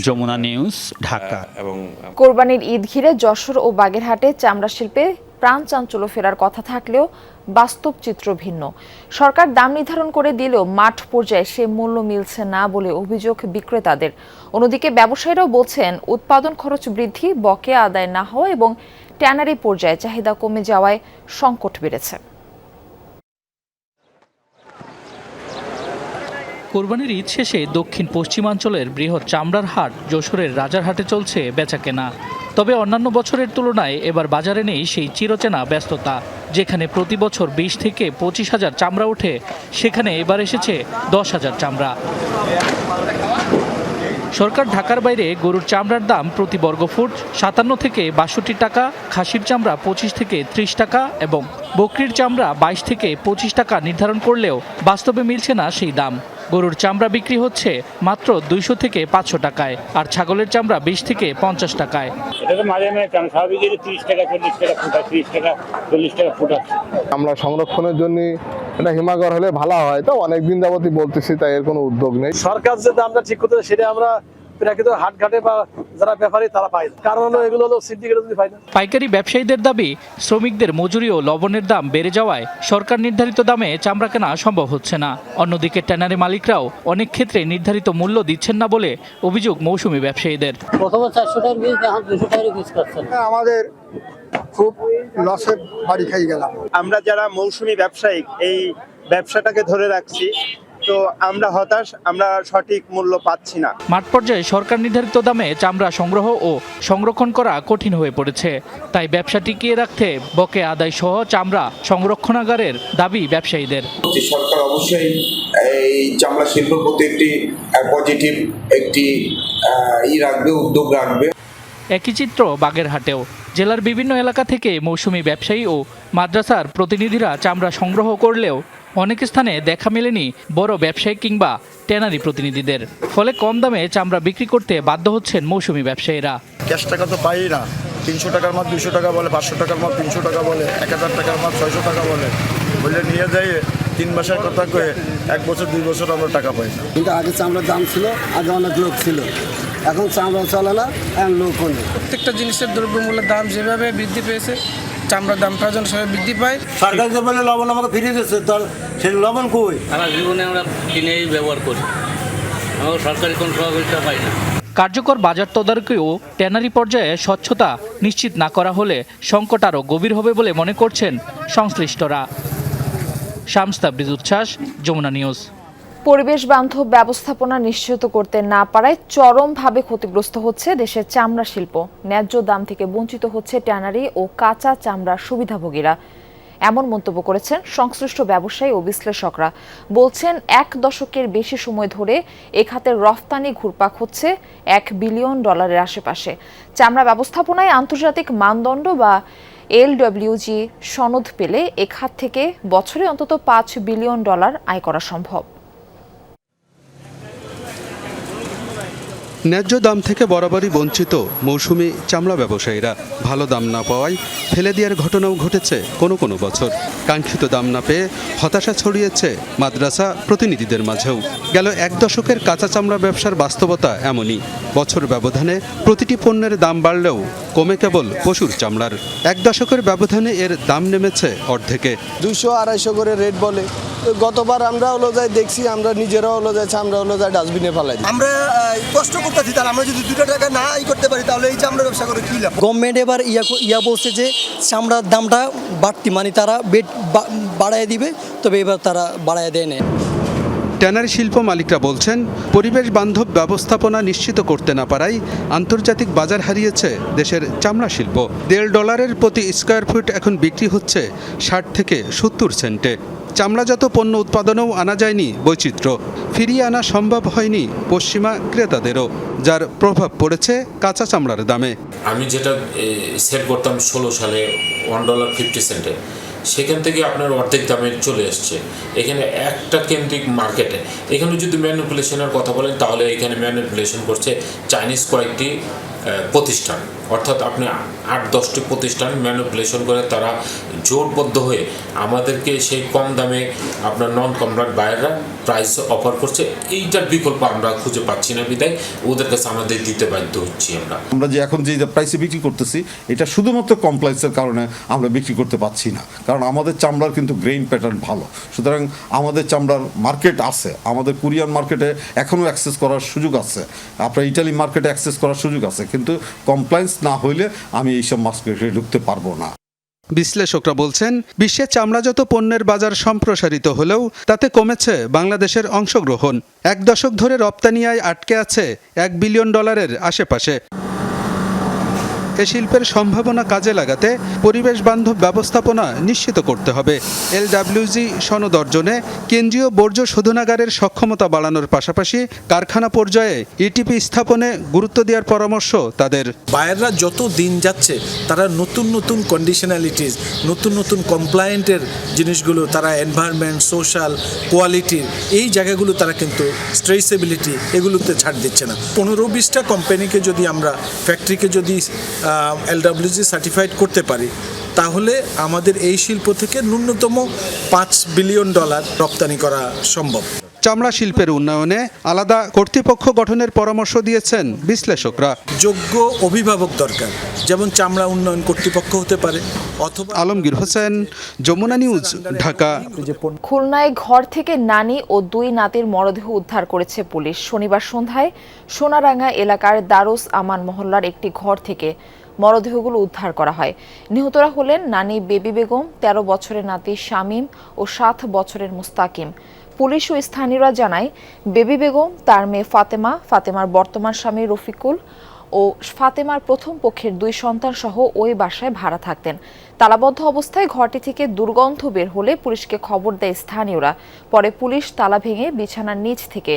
যমুনা নিউজ, ঢাকা। এবং কোরবানির ঈদ ঘিরে যশোর ও বাগেরহাটে চামড়া শিল্পে প্রাণ চাঞ্চল্য ফেরার কথা থাকলেও বাস্তব চিত্র ভিন্ন। সরকার দাম নির্ধারণ করে দিলেও মাঠ পর্যায়ে সে মূল্য মিলছে না বলে অভিযোগ বিক্রেতাদের। অন্যদিকে ব্যবসায়ীরাও বলছেন, উৎপাদন খরচ বৃদ্ধি, বকেয়া আদায় না হওয়া এবং ট্যানারি পর্যায়ে চাহিদা কমে যাওয়ায় সংকট বেড়েছে। কোরবানির ঈদ শেষে দক্ষিণ পশ্চিমাঞ্চলের বৃহৎ চামড়ার হাট যশোরের রাজারহাটে চলছে বেচাকেনা। তবে অন্যান্য বছরের তুলনায় এবার বাজারে নেই সেই চিরচেনা ব্যস্ততা। যেখানে প্রতি বছর 20 থেকে 25,000 চামড়া ওঠে, সেখানে এবার এসেছে 10,000 চামড়া। সরকার ঢাকার বাইরে গরুর চামড়ার দাম প্রতি বর্গফুট 57 থেকে 62 টাকা, খাসির চামড়া 25 থেকে 30 টাকা এবং বকরির চামড়া 22 থেকে 25 টাকা নির্ধারণ করলেও বাস্তবে মিলছে না সেই দাম। গরুর চামড়া বিক্রি হচ্ছে মাত্র 200 থেকে 500 টাকায়, আর ছাগলের চামড়া 20 থেকে 50 টাকায়। আমরা সংরক্ষণের জন্য এটা হিমাগার হলে ভালো হয়, তো অনেকদিন যাবতই বলতেছি, তাই এর কোনো উদ্যোগ নেই। সরকার যে দামটা ঠিক করতে সেটা আমরা প্রাকৃত হাটঘাটে বা যারা ব্যাপারী তারা পায়, কারণ হলো এগুলো হলো সিন্ডিকেট যদি পায় না। পাইকারি ব্যবসায়ীদের দাবি, শ্রমিকদের মজুরি ও লবণের দাম বেড়ে যাওয়ায় সরকার নির্ধারিত দামে চামড়া কেনা সম্ভব হচ্ছে না। অন্যদিকে ট্যানারি মালিকরাও অনেক ক্ষেত্রে নির্ধারিত মূল্য দিচ্ছেন না বলে অভিযোগ মৌসুমী ব্যবসায়ীদের। প্রথমে 400 টাকার বীজ, এখন 200 টাকার বীজ করছেন। আমাদের খুব লসে বাড়ি খাই গেলাম। আমরা যারা মৌসুমী ব্যবসায়ী এই ব্যবসাটাকে ধরে রাখছি, তো আমরা হতাশ, আমরা সঠিক মূল্য পাচ্ছি না। মাঠ পর্যায়ে সরকার নির্ধারিত দামে চামড়া সংগ্রহ ও সংরক্ষণ করা কঠিন হয়ে পড়েছে। তাই ব্যবসা টিকিয়ে রাখতে বকেয়া আদায় সহ চামড়া সংরক্ষণাগারের দাবি ব্যবসায়ীদের। সরকার অবশ্যই এই চামড়া শিল্পের প্রতি একটি পজিটিভ একটি উদ্যোগ রাখবে। একই চিত্র বাগেরহাটেও। জেলার বিভিন্ন এলাকা থেকে মৌসুমী ব্যবসায়ী ও মাদ্রাসার প্রতিনিধিরা চামড়া সংগ্রহ করলেও অনেক স্থানে দেখা মেলেনি বড় ব্যবসায়ী কিংবা ট্যানারি প্রতিনিধিদের। ফলে কম দামে চামড়া বিক্রি করতে বাধ্য হচ্ছেন মৌসুমী ব্যবসায়ীরা। ক্যাশ টাকা তো পাই না, 300 টাকার মাল 200 টাকা বলে, 500 টাকার মাল 300 টাকা বলে, 1000 টাকার মাল 600 টাকা বলে নিয়ে যাই 3 মাসের কথা কয়ে 1 বছর 2 বছর আমরা টাকা পাই না। কিন্তু আগে চামড়ার দাম ছিল, আগে অনেক লোক ছিল, এখন চামড়া চলে না, এখন লোকও নেই। প্রত্যেকটা জিনিসের দ্রব্যমূল্যের দাম যেভাবে বৃদ্ধি পেয়েছে, চামড়ার দামটা যেন সেভাবে বৃদ্ধি পায়। সরকার যে বলে লবণ আমাকে ফিরিয়ে দিচ্ছে, তার সেই লবণ কই? সারা জীবনে আমরা কিনেই ব্যবহার করি, আমরা সরকারি কোনো সহযোগিতা পাই না। কার্যকর বাজার তদারকি ও ট্যানারি পর্যায়ে স্বচ্ছতা নিশ্চিত না করা হলে সংকট আরও গভীর হবে বলে মনে করছেন সংশ্লিষ্টরা। শামস তাবরিজ উচ্ছ্বাস, যমুনা নিউজ। পরিবেশ বান্ধব ব্যবস্থাপনা নিশ্চিত করতে না পারায় চরমভাবে ক্ষতিগ্রস্ত হচ্ছে দেশের চামড়া শিল্প। ন্যায্য দাম থেকে বঞ্চিত হচ্ছে ট্যানারি ও কাঁচা চামড়ার সুবিধাভোগীরা। এমন মন্তব্য করেছেন সংশ্লিষ্ট ব্যবসায়ী ও বিশ্লেষকরা। বলছেন, 1 দশকের বেশি সময় ধরে এ খাতের রফতানি ঘুরপাক হচ্ছে $1 বিলিয়ন আশেপাশে। চামড়া ব্যবস্থাপনায় আন্তর্জাতিক মানদণ্ড বা LWG সনদ পেলে এ খাত থেকে বছরে অন্তত $5 বিলিয়ন আয় করা সম্ভব। ন্যায্য দাম থেকে বরাবরই বঞ্চিত মৌসুমি চামড়া ব্যবসায়ীরা। ভালো দাম না পাওয়ায় ফেলে দেওয়ার ঘটনাও ঘটেছে কোনো কোনো বছর। কাঙ্ক্ষিত দাম না পেয়ে হতাশা ছড়িয়েছে মাদ্রাসা প্রতিনিধিদের মাঝেও। গেল এক দশকের কাঁচা চামড়া ব্যবসার বাস্তবতা এমনই। বছর ব্যবধানে প্রতিটি পণ্যের দাম বাড়লেও কমে কেবল পশুর চামড়ার। এক দশকের ব্যবধানে এর দাম নেমেছে অর্ধেকে। 200-250 করে রেট বলে। গতবার আমরা হলো যাই দেখছি, আমরা নিজেরাও হলো যাই চামড়া হলো যাই ডাস্টবিনে ফেলাই। আমরা কষ্ট করতেছি, তাহলে আমরা যদি 2 টাকা না করতে পারি তাহলে এই চামড়া ব্যবসা করে কি লাভ? গভর্নমেন্ট এবার ইয়া বলছে যে চামড়ার দামটা বাড়তি, মানে তারা বেড বাড়ায় দিবে, তবে এবার তারা বাড়ায় দেয় না। ট্যানারি শিল্প মালিকরা বলছেন, পরিবেশ বান্ধব ব্যবস্থাপনা নিশ্চিত করতে না পারায় আন্তর্জাতিক বাজার হারিয়েছে দেশের চামড়া শিল্প। $1.5 প্রতি স্কয়ার ফুট এখন বিক্রি হচ্ছে 60 থেকে 70 সেন্টে। চামড়াজাত পণ্য উৎপাদনেও আনা যায়নি বৈচিত্র্য। ফিরিয়ে আনা সম্ভব হয়নি পশ্চিমা ক্রেতাদেরও, যার প্রভাব পড়েছে কাঁচা চামড়ার দামে। আমি যেটা সেল করতাম 16 সালে $1.50, সেখান থেকে আপনার অর্ধেক দামে চলে এসছে। এখানে একটা কেন্দ্রিক মার্কেটে, এখানে যদি ম্যানিপুলেশনের কথা বলেন তাহলে এখানে ম্যানিপুলেশন করছে চাইনিজ কয়েকটি প্রতিষ্ঠান, অর্থাৎ আপনি 8-10টি প্রতিষ্ঠান ম্যানিপুলেশন করে তারা জোটবদ্ধ হয়ে আমাদেরকে সেই কম দামে আপনার নন কমপ্লায়েন্ট বায়াররা প্রাইস অফার করছে। এইটার বিকল্প আমরা খুঁজে পাচ্ছি না, বিদায় ওদের কাছে আমাদের দিতে বাধ্য হচ্ছি। আমরা যে এখন যে প্রাইসে বিক্রি করতেছি এটা শুধুমাত্র কমপ্লায়েন্সের কারণে আমরা বিক্রি করতে পারছি না, কারণ আমাদের চামড়ার কিন্তু গ্রেইন প্যাটার্ন ভালো। সুতরাং আমাদের চামড়ার মার্কেট আছে, আমাদের কোরিয়ান মার্কেটে এখনও অ্যাক্সেস করার সুযোগ আছে, আপনার ইটালি মার্কেটে অ্যাক্সেস করার সুযোগ আছে, কিন্তু কমপ্লায়েন্স না হইলে আমি এইসব মার্কেটে ঢুকতে পারবো না। বিশ্লেষকরা বলছেন, বিশ্বে চামড়াজাত পণ্যের বাজার সম্প্রসারিত হলেও তাতে কমেছে বাংলাদেশের অংশগ্রহণ। এক দশক ধরে রপ্তানি আয় আটকে আছে $1 বিলিয়ন আশেপাশে। এ শিল্পের সম্ভাবনা কাজে লাগাতে পরিবেশ বান্ধব ব্যবস্থাপনা নিশ্চিত করতে হবে। LWG সনদ অর্জনে কেন্দ্রীয় বর্জ্য শোধনাগারের সক্ষমতা বাড়ানোর পাশাপাশি কারখানা পর্যায়ে ইটিপি স্থাপনে গুরুত্ব দেওয়ার পরামর্শ তাদের। বায়াররা যত দিন যাচ্ছে তারা নতুন নতুন কন্ডিশনালিটিস, নতুন নতুন কমপ্লায়েন্টের জিনিসগুলো, তারা এনভায়রনমেন্ট, সোশ্যাল, কোয়ালিটির এই জায়গাগুলো তারা কিন্তু ট্রেসেবিলিটি এগুলোতে ছাড় দিচ্ছে না। 15-20টা কোম্পানিকে যদি আমরা, ফ্যাক্টরিকে যদি LWG সার্টিফাইড করতে পারি, তাহলে আমাদের এই শিল্প থেকে ন্যূনতম $5 বিলিয়ন রপ্তানি করা সম্ভব। চামড়া শিল্পের উন্নয়নে আলাদা কর্তৃপক্ষ গঠনের পরামর্শ দিয়েছেন বিশ্লেষকরা। যোগ্য অভিভাবক দরকার, যেমন চামড়া উন্নয়ন কর্তৃপক্ষ হতে পারে অথবা। আলমগীর হোসেন, যমুনা নিউজ, ঢাকা। খুলনায় ঘর থেকে নানি ও 2 নাতির মরদেহ উদ্ধার করেছে পুলিশ। শনিবার সন্ধ্যায় সোনারাঙ্গা এলাকার দারুস আমান মহল্লার একটি ঘর থেকে মরদেহগুলো উদ্ধার করা হয়। নিহতরা হলেন নানি বেবি বেগম, 13 বছরের নাতি শামীম ও 7 বছরের মুস্তাকিম। পুলিশ ও স্থানীয়রা জানায়, বেবি বেগম, তার মেয়ে ফাতেমা, ফাতেমার বর্তমান স্বামী রফিকুল ও ফাতেমার প্রথম পক্ষের 2 সন্তান সহ ওই বাসায় ভাড়া থাকতেন। তালাবদ্ধ অবস্থায় ঘরটি থেকে দুর্গন্ধ বের হলে পুলিশকে খবর দেয় স্থানীয়রা। পরে পুলিশ তালা ভেঙে বিছানার নিচ থেকে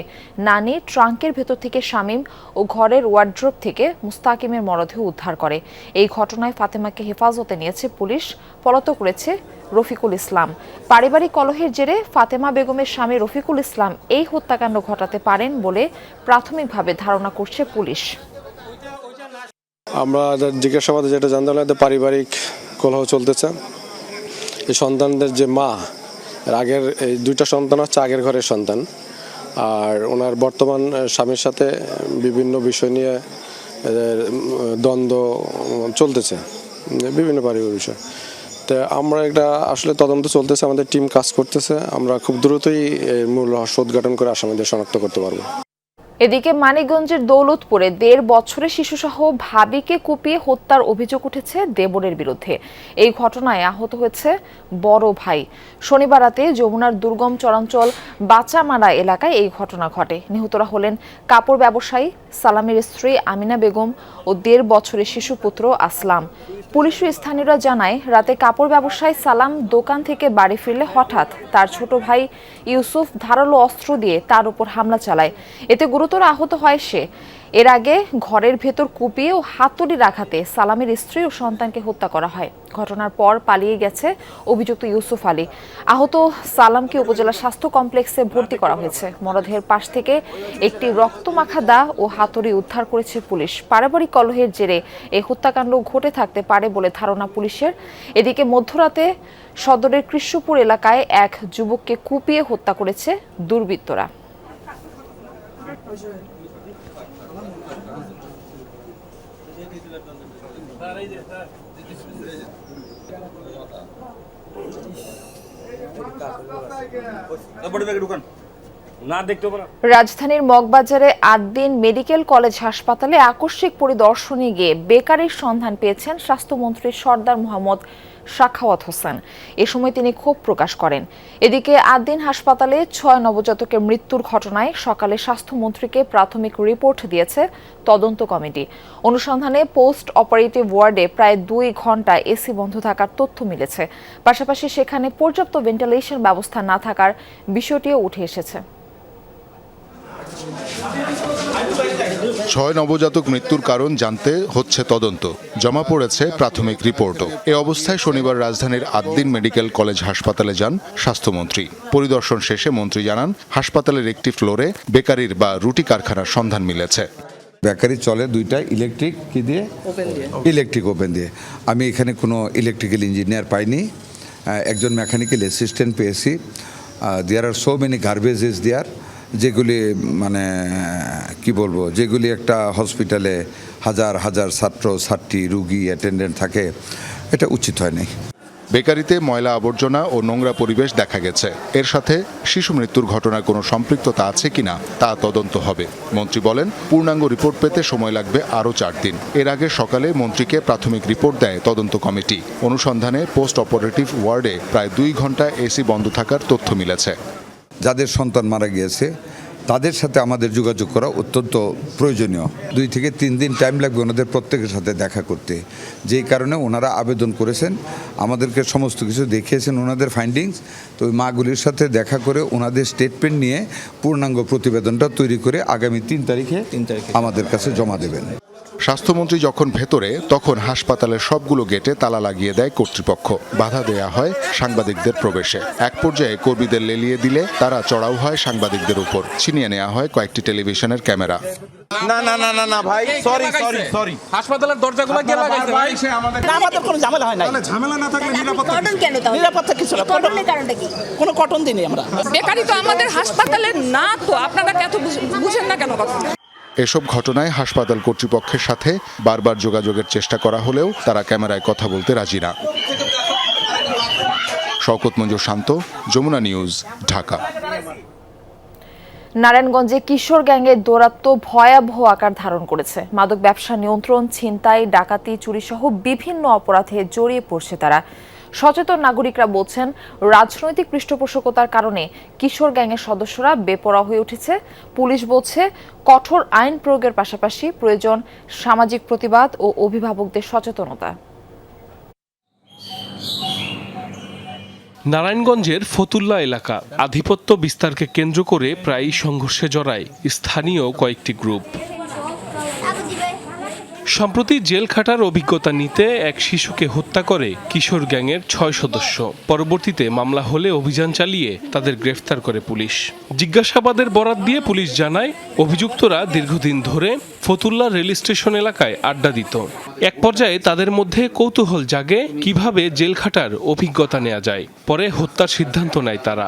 নানি, ট্রাঙ্কের ভেতর থেকে শামীম ও ঘরের ওয়ার্ড্রোব থেকে মুস্তাকিমের মরদেহ উদ্ধার করে। এই ঘটনায় ফাতেমাকে হেফাজতে নিয়েছে পুলিশ। পলাতক রয়েছে রফিকুল ইসলাম। পারিবারিক কলহের জেরে ফাতেমা বেগমের স্বামী রফিকুল ইসলাম এই হত্যাকাণ্ড ঘটাতে পারেন বলে প্রাথমিকভাবে ধারণা করছে পুলিশ। আমরা জিজ্ঞাসাবাদে যেটা জানতে পারলাম, পারিবারিক কলহ চলতেছে। এই সন্তানদের যে মা, আগের এই 2টা সন্তান হচ্ছে আগের ঘরের সন্তান, আর ওনার বর্তমান স্বামীর সাথে বিভিন্ন বিষয় নিয়ে দ্বন্দ্ব চলতেছে, বিভিন্ন পারিবারিক বিষয়। তো আমরা একটা আসলে তদন্ত চলতেছে, আমাদের টিম কাজ করতেছে। আমরা খুব দ্রুতই মূল রহস্য উদ্ঘাটন করে আসামিদের শনাক্ত করতে পারবো। এদিকে মানিকগঞ্জের দৌলতপুরে 1.5 বছরের শিশুসহ ভাবিকে কুপিয়ে হত্যার অভিযোগ উঠেছে দেবরের বিরুদ্ধে। এই ঘটনায় আহত হয়েছে বড় ভাই। শনিবার রাতে যমুনার দুর্গম চরাঞ্চল বাচামারা এলাকায় এই ঘটনা ঘটে। নিহতরা হলেন কাপড় ব্যবসায়ী সালামের স্ত্রী আমিনা বেগম ও 1.5 বছরের শিশুপুত্র আসলাম। পুলিশ ও স্থানীয়রা জানায়, রাতে কাপড় ব্যবসায়ী সালাম দোকান থেকে বাড়ি ফিরলে হঠাৎ তার ছোট ভাই ইউসুফ ধারালো অস্ত্র দিয়ে তার উপর হামলা চালায়। এতে গুরুতর আহত হয় সে। এর আগে ঘরের ভেতর কুপিয়ে ও হাতুড়ির আঘাতে সালামের স্ত্রী ও সন্তানকে হত্যা করা হয়। ঘটনার পর পালিয়ে গেছে অভিযুক্ত ইউসুফ আলী। আহত সালামকে উপজেলা স্বাস্থ্য কমপ্লেক্সে ভর্তি করা হয়েছে। মরদেহের পাশ থেকে একটি রক্তমাখা দা ও হাতুড়ি উদ্ধার করেছে পুলিশ। পারিবারিক কলহের জেরে এই হত্যাকাণ্ড ঘটে থাকতে পারে বলে ধারণা পুলিশের। এদিকে মধ্যরাতে সদরের কৃষ্ণপুর এলাকায় এক যুবককে কুপিয়ে হত্যা করেছে দুর্বৃত্তরা। রাজধানীর মগবাজারে ৮ দিন মেডিকেল কলেজ হাসপাতালে আকস্মিক পরিদর্শনে গিয়ে বেকারির সন্ধান পেয়েছেন স্বাস্থ্যমন্ত্রী সরদার মোহাম্মদ সাখাওয়াত হোসেন। এ সময় তিনি ক্ষোভ প্রকাশ করেন। এদিকে ৮ দিন হাসপাতালে ৬ নবজাতকের মৃত্যুর ঘটনায় সকালে স্বাস্থ্যমন্ত্রীকে প্রাথমিক রিপোর্ট দিয়েছে তদন্ত কমিটি। অনুসন্ধানে পোস্ট অপারেটিভ ওয়ার্ডে প্রায় ২ ঘন্টা এসি বন্ধ থাকার তথ্য মিলেছে। পাশাপাশি সেখানে পর্যাপ্ত ভেন্টিলেশন ব্যবস্থা না থাকার বিষয়টিও উঠে এসেছে। ৬ নবজাতক মৃত্যুর কারণ জানতে হচ্ছে তদন্ত। জমা পড়েছে প্রাথমিক রিপোর্টও। এ অবস্থায় শনিবার রাজধানীর ৮ দিন মেডিকেল কলেজ হাসপাতালে যান স্বাস্থ্যমন্ত্রী। পরিদর্শন শেষে মন্ত্রী জানান, হাসপাতালের একটি ফ্লোরে বেকারির বা রুটি কারখানার সন্ধান মিলেছে। বেকারি চলে দুইটা ইলেকট্রিক কি দিয়ে, ইলেকট্রিক ওভেন দিয়ে। আমি এখানে কোনো ইলেকট্রিক্যাল ইঞ্জিনিয়ার পাইনি, একজন মেকানিক্যাল অ্যাসিস্ট্যান্ট পেয়েছি। দেয়ার আর সো মেনি গার্বেজেস দেয়ার, যেগুলি মানে কি বলবো, যেগুলি একটা হসপিটালে হাজার হাজার ছাত্র ছাত্রী রুগী অ্যাটেন্ডেন্ট থাকে, এটা উচিত হয় নাই। বেকারিতে ময়লা আবর্জনা ও নোংরা পরিবেশ দেখা গেছে। এর সাথে শিশু মৃত্যুর ঘটনার কোনো সম্পৃক্ততা আছে কিনা তা তদন্ত হবে। মন্ত্রী বলেন, পূর্ণাঙ্গ রিপোর্ট পেতে সময় লাগবে আরও ৪ দিন। এর আগে সকালে মন্ত্রীকে প্রাথমিক রিপোর্ট দেয় তদন্ত কমিটি। অনুসন্ধানে পোস্ট অপারেটিভ ওয়ার্ডে প্রায় ২ ঘন্টা এসি বন্ধ থাকার তথ্য মিলেছে। যাদের সন্তান মারা গিয়েছে তাদের সাথে আমাদের যোগাযোগ করা অত্যন্ত প্রয়োজনীয়। ২ থেকে ৩ দিন টাইম লাগবে ওনাদের প্রত্যেকের সাথে দেখা করতে, যেই কারণে ওনারা আবেদন করেছেন, আমাদেরকে সমস্ত কিছু দেখিয়েছেন ওনাদের ফাইন্ডিংস। তো ওই মাগুলির সাথে দেখা করে ওনাদের স্টেটমেন্ট নিয়ে পূর্ণাঙ্গ প্রতিবেদনটা তৈরি করে আগামী ৩ তারিখে আমাদের কাছে জমা দেবেন। স্বাস্থ্যমন্ত্রী যখন ভেতরে, তখন হাসপাতালের সবগুলো গেটে তালা লাগিয়ে দেয় কর্তৃপক্ষ। বাধা দেয়া হয় সাংবাদিকদের প্রবেশে। এক পর্যায়ে কর্মীদের লেলিয়ে দিলে তারা চড়াও হয় সাংবাদিকদের উপর। ছিনিয়ে নেওয়া হয় কয়েকটি টেলিভিশনের ক্যামেরা। না না না না না ভাই, সরি সরি সরি, হাসপাতালের দরজাগুলো কে লাগাইছে ভাই? আমাদের কোনো ঝামেলা হয় না। ঝামেলা না থাকলে নিরাপত্তা কটন কেন দাও? নিরাপত্তা কিছু না। কটনের কারণটা কি? কোনো কটন দিইনি আমরা। বেকারি তো আমাদের হাসপাতালের না, তো আপনারা এত বুঝেন না কেন কথা? এসব ঘটনায় হাসপাতাল কর্তৃপক্ষের সাথে বারবার যোগাযোগের চেষ্টা করা হলেও তারা ক্যামেরায় কথা বলতে রাজি না। শওকত মঞ্জুর শান্ত, যমুনা নিউজ, ঢাকা। নারায়ণগঞ্জে কিশোর গ্যাংয়ের দৌরাত্ম্য ভয়াবহ আকার ধারণ করেছে। মাদক ব্যবসা নিয়ন্ত্রণ, ছিনতাই, ডাকাতি, চুরিসহ বিভিন্ন অপরাধে জড়িয়ে পড়ছে তারা। সচেতন নাগরিকরা বলছেন, রাজনৈতিক পৃষ্ঠপোষকতার কারণে কিশোর গ্যাংয়ের সদস্যরা বেপরোয়া হয়ে উঠেছে। পুলিশ বলছে, কঠোর আইন প্রয়োগের পাশাপাশি প্রয়োজন সামাজিক প্রতিবাদ ও অভিভাবকদের সচেতনতা। নারায়ণগঞ্জের ফতুল্লা এলাকা আধিপত্য বিস্তারকে কেন্দ্র করে প্রায়ই সংঘর্ষে জড়ায় স্থানীয় কয়েকটি গ্রুপ। সম্প্রতি জেল খাটার অভিজ্ঞতা নিতে এক শিশুকে হত্যা করে কিশোর গ্যাংয়ের ৬ সদস্য। পরবর্তীতে মামলা হলে অভিযান চালিয়ে তাদের গ্রেফতার করে পুলিশ। জিজ্ঞাসাবাদের বরাত দিয়ে পুলিশ জানায়, অভিযুক্তরা দীর্ঘদিন ধরে ফতুল্লা রেল স্টেশন এলাকায় আড্ডা দিত। এক পর্যায়ে তাদের মধ্যে কৌতূহল জাগে কিভাবে জেল খাটার অভিজ্ঞতা নেওয়া যায়। পরে হত্যার সিদ্ধান্ত নেয় তারা।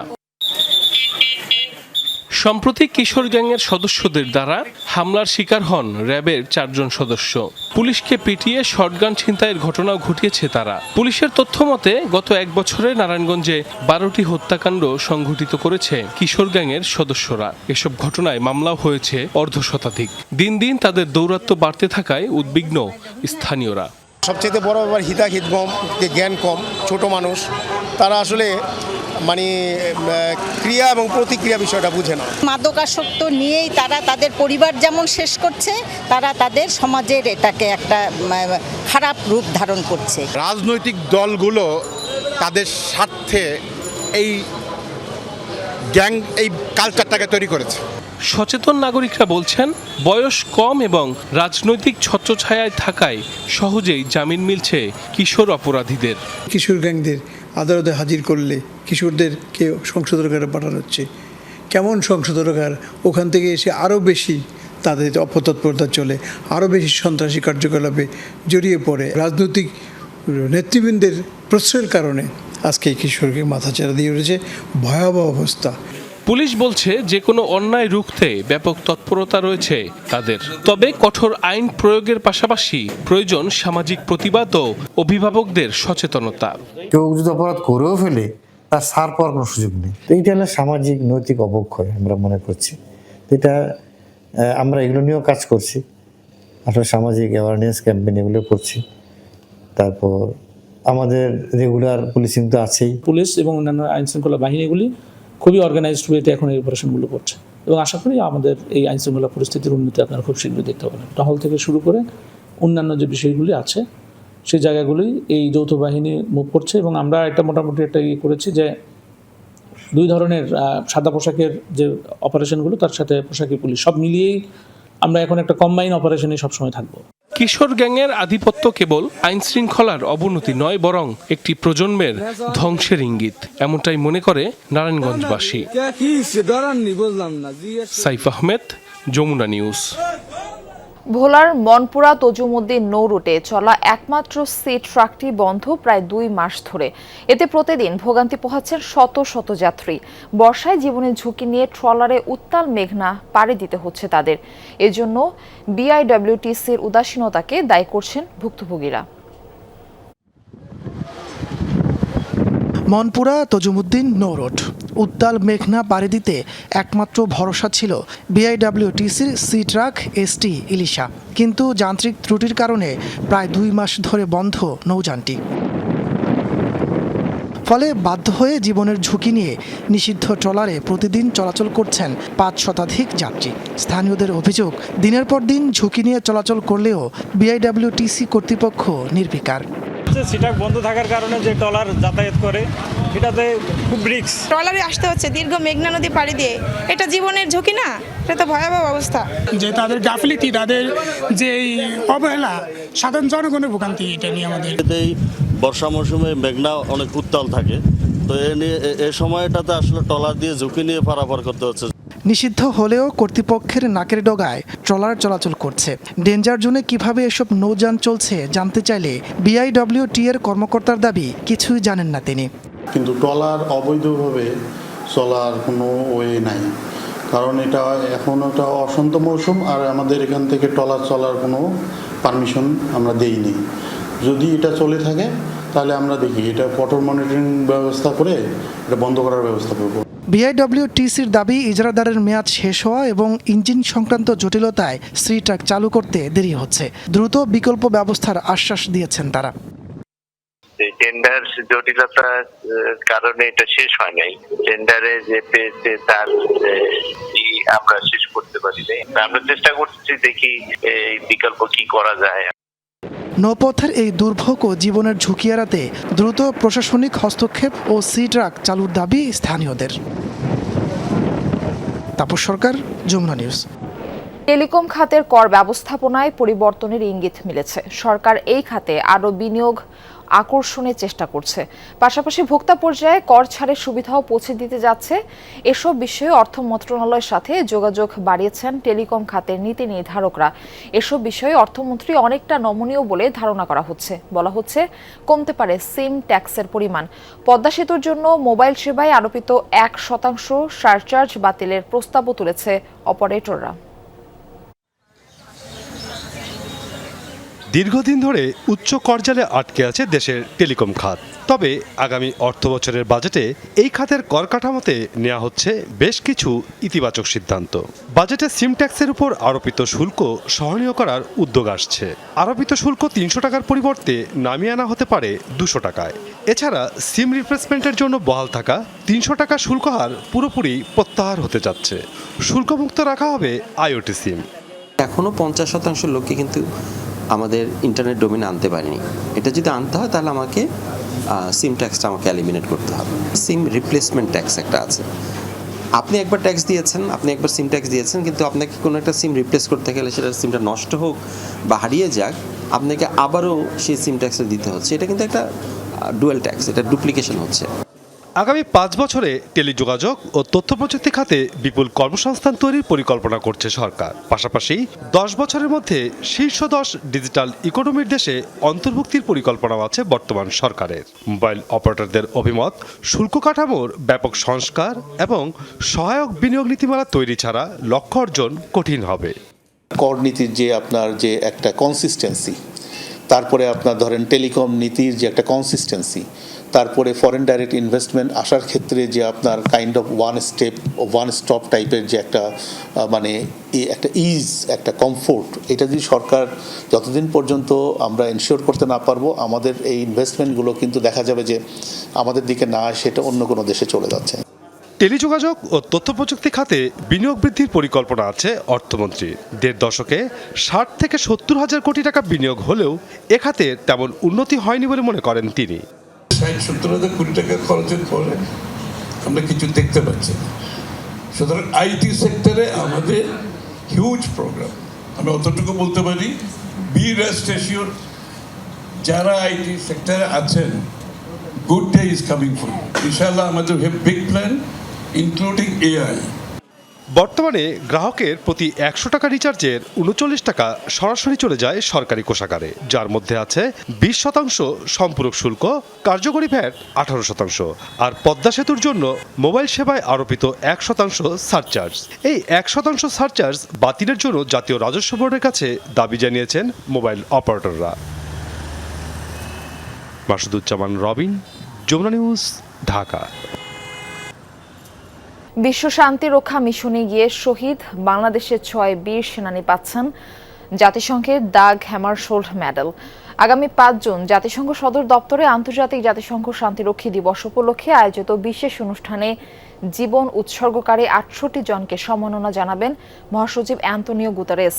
সম্প্রতি কিশোর গ্যাংয়ের সদস্যদের দ্বারা হামলার শিকার হন র্যাবের ৪ জন সদস্য। পুলিশকে পিটিয়ে শটগান ছিনতাইয়ের ঘটনাও ঘটিয়েছে তারা। পুলিশের তথ্য মতে গত ১ বছরে নারায়ণগঞ্জে ১২টি হত্যাকাণ্ড সংঘটিত করেছে কিশোর গ্যাংয়ের সদস্যরা। এসব ঘটনায় মামলাও হয়েছে অর্ধশতাধিক। দিন দিন তাদের দৌরাত্ম্য বাড়তে থাকায় উদ্বিগ্ন স্থানীয়রা। সবচেয়ে বড় ব্যাপার হিতাহিত কম, জ্ঞান কম, ছোট মানুষ, তারা আসলে মানে ক্রিয়া এবং প্রতিক্রিয়া বিষয়টা বুঝে না। মাদকাসক্ত নিয়েই তারা তাদের পরিবার যেমন শেষ করছে, তারা তাদের সমাজের এটাকে একটা খারাপ রূপ ধারণ করছে। রাজনৈতিক দলগুলো তাদের স্বার্থে এই গ্যাং এই কালচারটাকে তৈরি করেছে। সচেতন নাগরিকরা বলছেন বয়স কম এবং রাজনৈতিক ছত্রছায়ায় থাকায় সহজেই জামিন মিলছে কিশোর অপরাধীদের। কিশোর গ্যাংদের আদালতে হাজির করলে কিশোরদেরকে সংশোধনাগারে পাঠানো হচ্ছে। কেমন সংশোধনাগার? ওখান থেকে এসে আরও বেশি তাদের অপতৎপরতা চলে, আরও বেশি সন্ত্রাসী কার্যকলাপে জড়িয়ে পড়ে। রাজনৈতিক নেতৃবৃন্দের প্রশ্রয়ের কারণে আজকে এই কিশোরকে মাথাচাড়া দিয়ে উঠেছে ভয়াবহ অবস্থা। পুলিশ বলছে যে কোনো অন্যায় রুখতে ব্যাপক তৎপরতা রয়েছে তাদের, তবে কঠোর আইন প্রয়োগের পাশাপাশি প্রয়োজন সামাজিক প্রতিবাদ ও অভিভাবকদের সচেতনতা। কেউ যদি অপরাধ করেও ফেলে তার ছাড় পাওয়ার কোনো সুযোগ নেই। তো এইটা হলো সামাজিক নৈতিক অবক্ষয় আমরা মনে করছি। এটা আমরা এগুলো নিয়েও কাজ করছি, আসলে সামাজিক অ্যাওয়ারনেস ক্যাম্পেইন এগুলো করছি। তারপর আমাদের রেগুলার পুলিশিং তো আছেই। পুলিশ এবং অন্যান্য আইন শৃঙ্খলা বাহিনীগুলি খুবই অর্গানাইজড ওয়েতে এখন এই অপারেশনগুলো করছে এবং আশা করি আমাদের এই আইন শৃঙ্খলা পরিস্থিতির উন্নতি আপনারা খুব শীঘ্রই দেখতে পাবেন। টহল থেকে শুরু করে অন্যান্য যে বিষয়গুলি আছে সেই জায়গাগুলোই এই যৌথ বাহিনী মুভ করছে এবং আমরা একটা মোটামুটি একটা করেছি যে 2 ধরনের সাদা পোশাকের যে অপারেশনগুলো তার সাথে পোশাকি পুলিশ সব মিলিয়েই আমরা এখন একটা কম্বাইন অপারেশনে সবসময় থাকবো। কিশোর গ্যাংয়ের আধিপত্য কেবল আইন শৃঙ্খলার অবনতি নয়, বরং একটি প্রজন্মের ধ্বংসের ইঙ্গিত, এমনটাই মনে করে নারায়ণগঞ্জবাসী। সাইফ আহমেদ, যমুনা নিউজ। ভোলার মনপুরা তজুমুদ্দিন নৌ রুটে চলা একমাত্র সি ট্রাকটি বন্ধ প্রায় 2 মাস ধরে। এতে প্রতিদিন ভোগান্তি পোহাচ্ছেন শত শত যাত্রী। বর্ষায় জীবনের ঝুঁকি নিয়ে ট্রলারে উত্তাল মেঘনা পাড়ি দিতে হচ্ছে তাদের। এজন্য বিআইডব্লিউটিসির উদাসীনতাকে দায়ী করছেন ভুক্তভোগীরা। মনপুরা তজুমুদ্দিন নৌ রুট উত্তাল মেঘনা পাড়ি দিতে একমাত্র ভরসা ছিল বিআইডব্লিউটিসির সি ট্রাক এসটি ইলিশা, কিন্তু যান্ত্রিক ত্রুটির কারণে প্রায় 2 মাস ধরে বন্ধ নৌযানটি। ফলে বাধ্য হয়ে জীবনের ঝুঁকি নিয়ে নিষিদ্ধ ট্রলারে প্রতিদিন চলাচল করছেন 5 শতাধিক যাত্রী। স্থানীয়দের অভিযোগ, দিনের পর দিন ঝুঁকি নিয়ে চলাচল করলেও বিআইডব্লিউটিসি কর্তৃপক্ষ নির্বিকার। সিটাক বন্ধ থাকার কারণে যে ট্রলার যাতায়াত করে এটাতে খুব রিস্ক। ট্রলারে আসতে হচ্ছে দীর্ঘ মেঘনা নদী পাড়ি দিয়ে, এটা জীবনের ঝুঁকি না? এটা তো ভয়াবহ অবস্থা। যে তাদের গাফিলতি, তাদের যে অবহেলা, সাধারণ জনগণের ভোগান্তি, এটা নিয়ে আমাদের এই বর্ষা মৌসুমে মেঘনা অনেক উত্তাল থাকে, তো এই সময়টাতে আসলে ট্রলার দিয়ে ঝুঁকি নিয়ে পারাপার করতে হচ্ছে। নিষিদ্ধ হলেও কর্তৃপক্ষের নাকের ডগায় ট্রলার চলাচল করছে। ডেঞ্জার জোনে কিভাবে এসব নৌযান চলছে জানতে চাইলে বিআইডব্লিউটি এর কর্মকর্তার দাবি কিছুই জানেন না তিনি। কিন্তু ট্রলার অবৈধভাবে চলার কোনো ওয়ে নাই, কারণ এটা এখন একটা অসন্ত মৌসুম আর আমাদের এখান থেকে ট্রলার চলার কোনো পারমিশন আমরা দেইনি। যদি এটা চলে থাকে তাহলে আমরা দেখি এটা কঠোর মনিটরিং ব্যবস্থা করে এটা বন্ধ করার ব্যবস্থা করব। বিআইডব্লিউটিসির দাবি ইজারাদারের মেয়াদ শেষ হওয়া এবং ইঞ্জিন সংক্রান্ত জটিলতায় সি ট্রাক চালু করতে দেরি হচ্ছে। দ্রুত বিকল্প ব্যবস্থার আশ্বাস দিয়েছেন তারা। টেন্ডার জটিলতার কারণে এটা শেষ হয় নাই। টেন্ডারে যে পেয়েছে তার আমরা শেষ করতে পারি নাই। আমরা চেষ্টা করছি, দেখি এই বিকল্প কি করা যায়। নৌপথের এই দুর্ভোগ ও জীবনের ঝুঁকি এড়াতে দ্রুত প্রশাসনিক হস্তক্ষেপ ও সি ট্রাক চালুর দাবি স্থানীয়দের। তাপস সরকার, যমুনা নিউজ। টেলিকম খাতের কর ব্যবস্থাপনায় পরিবর্তনের ইঙ্গিত মিলেছে। সরকার এই খাতে আরও বিনিয়োগ আকর্ষণের চেষ্টা করছে, পাশাপাশি ভোক্তা পর্যায়ে কর ছাড়ের সুবিধাও পৌঁছে দিতে যাচ্ছে। এসব বিষয়ে অর্থ মন্ত্রণালয়ের সাথে যোগাযোগ বাড়িয়েছেন টেলিকম খাতের নীতি নির্ধারকরা। এসব বিষয়ে অর্থমন্ত্রী অনেকটা নমনীয় বলে ধারণা করা হচ্ছে। বলা হচ্ছে কমতে পারে সিম ট্যাক্সের পরিমাণ। পদ্মা সেতুর জন্য মোবাইল সেবায় আরোপিত 1% সারচার্জ বাতিলের প্রস্তাবও তুলেছে অপারেটররা। দীর্ঘদিন ধরে উচ্চ করজালে আটকে আছে দেশের টেলিকম খাত। তবে আগামী অর্থবছরের বাজেটে এই খাতের কর কাঠামোতে নেওয়া হচ্ছে বেশ কিছু ইতিবাচক সিদ্ধান্ত। বাজেটে সিম ট্যাক্সের উপর আরোপিত শুল্ক সহনীয় করার উদ্যোগ আসছে। আরোপিত শুল্ক 300 টাকার পরিবর্তে নামিয়ে আনা হতে পারে 200 টাকায়। এছাড়া সিম রিপ্লেসমেন্টের জন্য বহাল থাকা 300 টাকা শুল্ক হার পুরোপুরি প্রত্যাহার হতে যাচ্ছে। শুল্কমুক্ত রাখা হবে আইওটি সিম। এখনও 50% লোককে কিন্তু আমাদের ইন্টারনেট ডোমেনে আনতে পারিনি। এটা যদি আনতে হয় তাহলে আমাকে সিম ট্যাক্সটা আমাকে এলিমিনেট করতে হবে। সিম রিপ্লেসমেন্ট ট্যাক্স একটা আছে, আপনি একবার ট্যাক্স দিয়েছেন, আপনি একবার সিম ট্যাক্স দিয়েছেন, কিন্তু আপনাকে কোনো একটা সিম রিপ্লেস করতে গেলে সেটা সিমটা নষ্ট হোক বা হারিয়ে যাক, আপনাকে আবারও সেই সিম ট্যাক্সটা দিতে হচ্ছে। এটা কিন্তু একটা ডুয়াল ট্যাক্স, এটা ডুপ্লিকেশন হচ্ছে। আগামী 5 বছরে টেলিযোগাযোগ ও তথ্য প্রযুক্তি খাতে বিপুল কর্মসংস্থান তৈরির পরিকল্পনা করছে সরকার। পাশাপাশি 10 বছরের মধ্যে শীর্ষ 10 ডিজিটাল ইকোনমির দেশে অন্তর্ভুক্তির পরিকল্পনাও আছে বর্তমান সরকারের। মোবাইল অপারেটরদের অভিমত, শুল্ক কাঠামোর ব্যাপক সংস্কার এবং সহায়ক বিনিয়োগ নীতিমালা তৈরি ছাড়া লক্ষ্য অর্জন কঠিন হবে। কর নীতির যে আপনার যে একটা কনসিস্টেন্সি, তারপরে আপনার ধরেন টেলিকম নীতির যে একটা কনসিস্টেন্সি, তারপরে ফরেন ডাইরেক্ট ইনভেস্টমেন্ট আসার ক্ষেত্রে যে আপনার কাইন্ড অফ ওয়ান স্টপ টাইপের যে একটা মানে একটা ইজ, একটা কমফোর্ট, এটা যদি সরকার যতদিন পর্যন্ত আমরা এনশিওর করতে না পারবো, আমাদের এই ইনভেস্টমেন্টগুলো কিন্তু দেখা যাবে যে আমাদের দিকে না আসে, এটা অন্য কোনো দেশে চলে যাচ্ছে। টেলিযোগাযোগ ও তথ্য প্রযুক্তি খাতে বিনিয়োগ বৃদ্ধির পরিকল্পনা আছে অর্থমন্ত্রীর। 1.5 দশকে 60 থেকে 70 হাজার কোটি টাকা বিনিয়োগ হলেও এ খাতে তেমন উন্নতি হয়নি বলে মনে করেন তিনি। 60-70 হাজার কোটি টাকা খরচের পরে আমরা কিছু দেখতে পাচ্ছি না। সুতরাং আইটি সেক্টরে আমাদের হিউজ প্রোগ্রাম। আমি অতটুকু বলতে পারি, বি রেস্ট অ্যাসিওরড, যারা আইটি সেক্টরে আছেন, good day is coming for you. ইনশাআল্লাহ আমাদের বিগ প্ল্যান ইনক্লুডিং এআই। বর্তমানে গ্রাহকের প্রতি 100 টাকা রিচার্জের 39 টাকা সরাসরি চলে যায় সরকারি কোষাগারে, যার মধ্যে আছে 20% সম্পূরক শুল্ক, কার্যকরী ভ্যাট 18%, আর পদ্মা সেতুর জন্য মোবাইল সেবায় আরোপিত 1% সারচার্জ। এই 1% সারচার্জ বাতিলের জন্য জাতীয় রাজস্ব বোর্ডের কাছে দাবি জানিয়েছেন মোবাইল অপারেটররা। মাসুদুজ্জামান রবিন, যমুনা নিউজ, ঢাকা। বিশ্ব শান্তি রক্ষা মিশনে গিয়ে শহীদ বাংলাদেশের 6 বীর সেনানী পাচ্ছেন জাতিসংঘের দাগ হ্যামারশোল্ড মেডেল। আগামী 5 জুন জাতিসংঘ সদর দপ্তরে আন্তর্জাতিক জাতিসংঘ শান্তিরক্ষী দিবস উপলক্ষে আয়োজিত বিশেষ অনুষ্ঠানে জীবন উৎসর্গকারী 68 জনকে সম্মাননা জানাবেন মহাসচিব অ্যান্তোনিও গুতেরেস।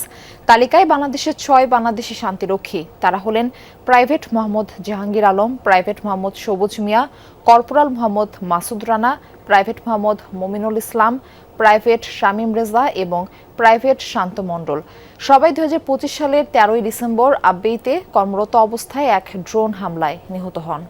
তালিকায় বাংলাদেশের 6 বাংলাদেশি শান্তিরক্ষী। তারা হলেন প্রাইভেট মোহাম্মদ জাহাঙ্গীর আলম, প্রাইভেট মোহাম্মদ সবুজ মিয়া, কর্পোরাল মোহাম্মদ মাসুদ রানা, প্রাইভেট মোহাম্মদ মমিনুল ইসলাম, প্রাইভেট শামীম রেজা এবং প্রাইভেট শান্ত মণ্ডল। সবাই 2025 সালের 13 ডিসেম্বর আব্বেইতে কর্মরত অবস্থায় এক ড্রোন হামলায় নিহত হন।